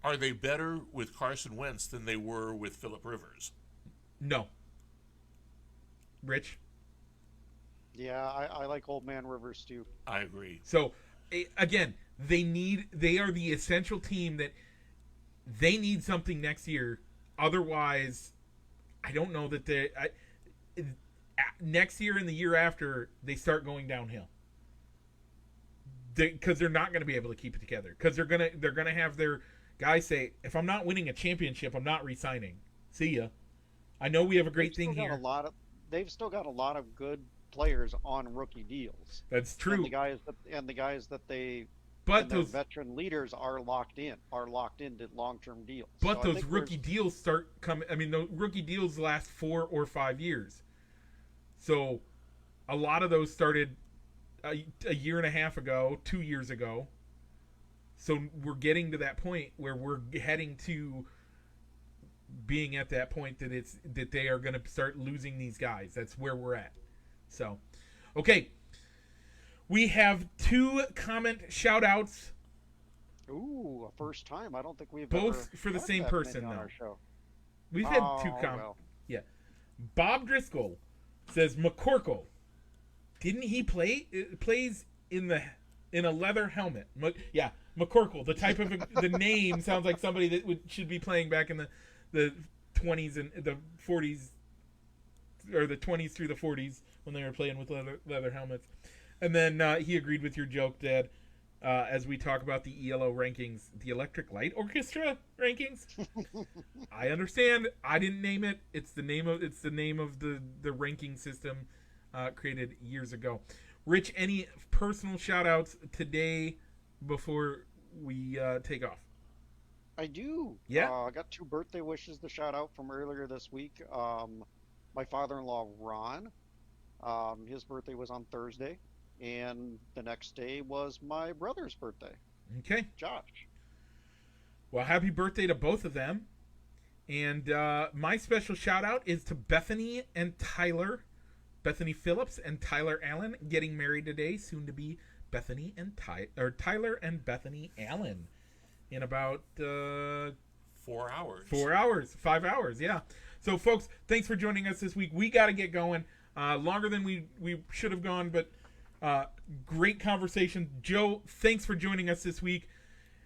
Are they better with Carson Wentz than they were with Phillip Rivers? No. Rich? Yeah, I like Old Man Rivers too. I agree. So, again, they are the essential team that they need something next year. Otherwise, I don't know that next year and the year after, they start going downhill. Because they're not going to be able to keep it together. Because they're gonna have their Guys say, if I'm not winning a championship, I'm not re-signing. See ya. I know we have a great thing here. They've still got a lot of good players on rookie deals. That's true. And the guys that they but those those veteran leaders are locked into long-term deals. But so those rookie deals start coming. I mean, the rookie deals last 4 or 5 years. So a lot of those started a year and a half ago, 2 years ago. So we're getting to that point where we're heading to being at that point that they are going to start losing these guys. That's where we're at. So, okay. We have 2 comment shout-outs. Ooh, a first time. I don't think we've both ever for the had same that person, many on though. our show. We've had 2 comments. Well. Yeah. Bob Driscoll says McCorkle. Didn't he plays in a leather helmet? Yeah, McCorkle. The type of the name sounds like somebody that should be playing back in the 20s and the 40s, or the 20s through the 40s when they were playing with leather helmets. And then he agreed with your joke, Dad, as we talk about the ELO rankings, the Electric Light Orchestra rankings. I understand. I didn't name it. It's the name of the ranking system created years ago. Rich, any personal shout-outs today before we take off? I do. Yeah. I got 2 birthday wishes to shout out from earlier this week. My father-in-law, Ron, his birthday was on Thursday. And the next day was my brother's birthday. Okay. Josh. Well, happy birthday to both of them. And my special shout-out is to Bethany and Tyler. Bethany Phillips and Tyler Allen getting married today. Soon to be Bethany and Tyler and Bethany Allen in about 4 hours. 4 hours. 5 hours, yeah. So, folks, thanks for joining us this week. We got to get going. Longer than we should have gone, but great conversation. Joe, thanks for joining us this week.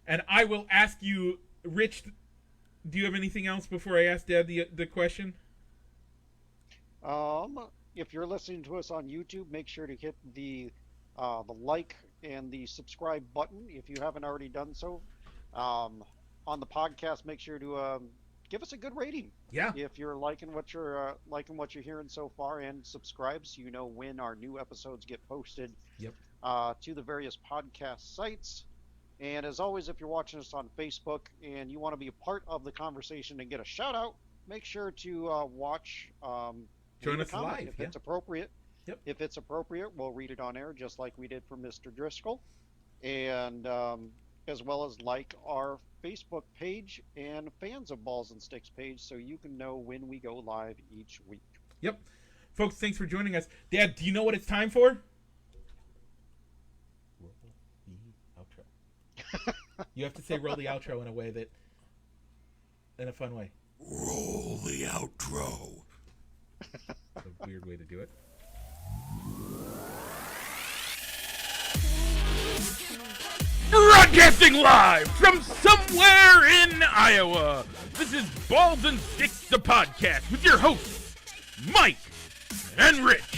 And I will ask you, Rich, do you have anything else before I ask Dad the question? If you're listening to us on YouTube, make sure to hit the like and the subscribe button if you haven't already done so. On the podcast, make sure to give us a good rating. Yeah. If you're liking what you're hearing so far, and subscribe so you know when our new episodes get posted. Yep. To the various podcast sites. And as always, if you're watching us on Facebook and you want to be a part of the conversation and get a shout out, make sure to watch. Join us live if it's appropriate. Yep. If it's appropriate, we'll read it on air just like we did for Mr. Driscoll, and as well as like our Facebook page and Fans of Balls and Sticks page, so you can know when we go live each week. Yep. Folks, thanks for joining us. Dad, do you know what it's time for? Roll the outro. You have to say roll the outro in a fun way. Roll the outro. That's a weird way to do it. Broadcasting live from somewhere in Iowa. This is Balls and Sticks, the podcast, with your hosts, Mike and Rich.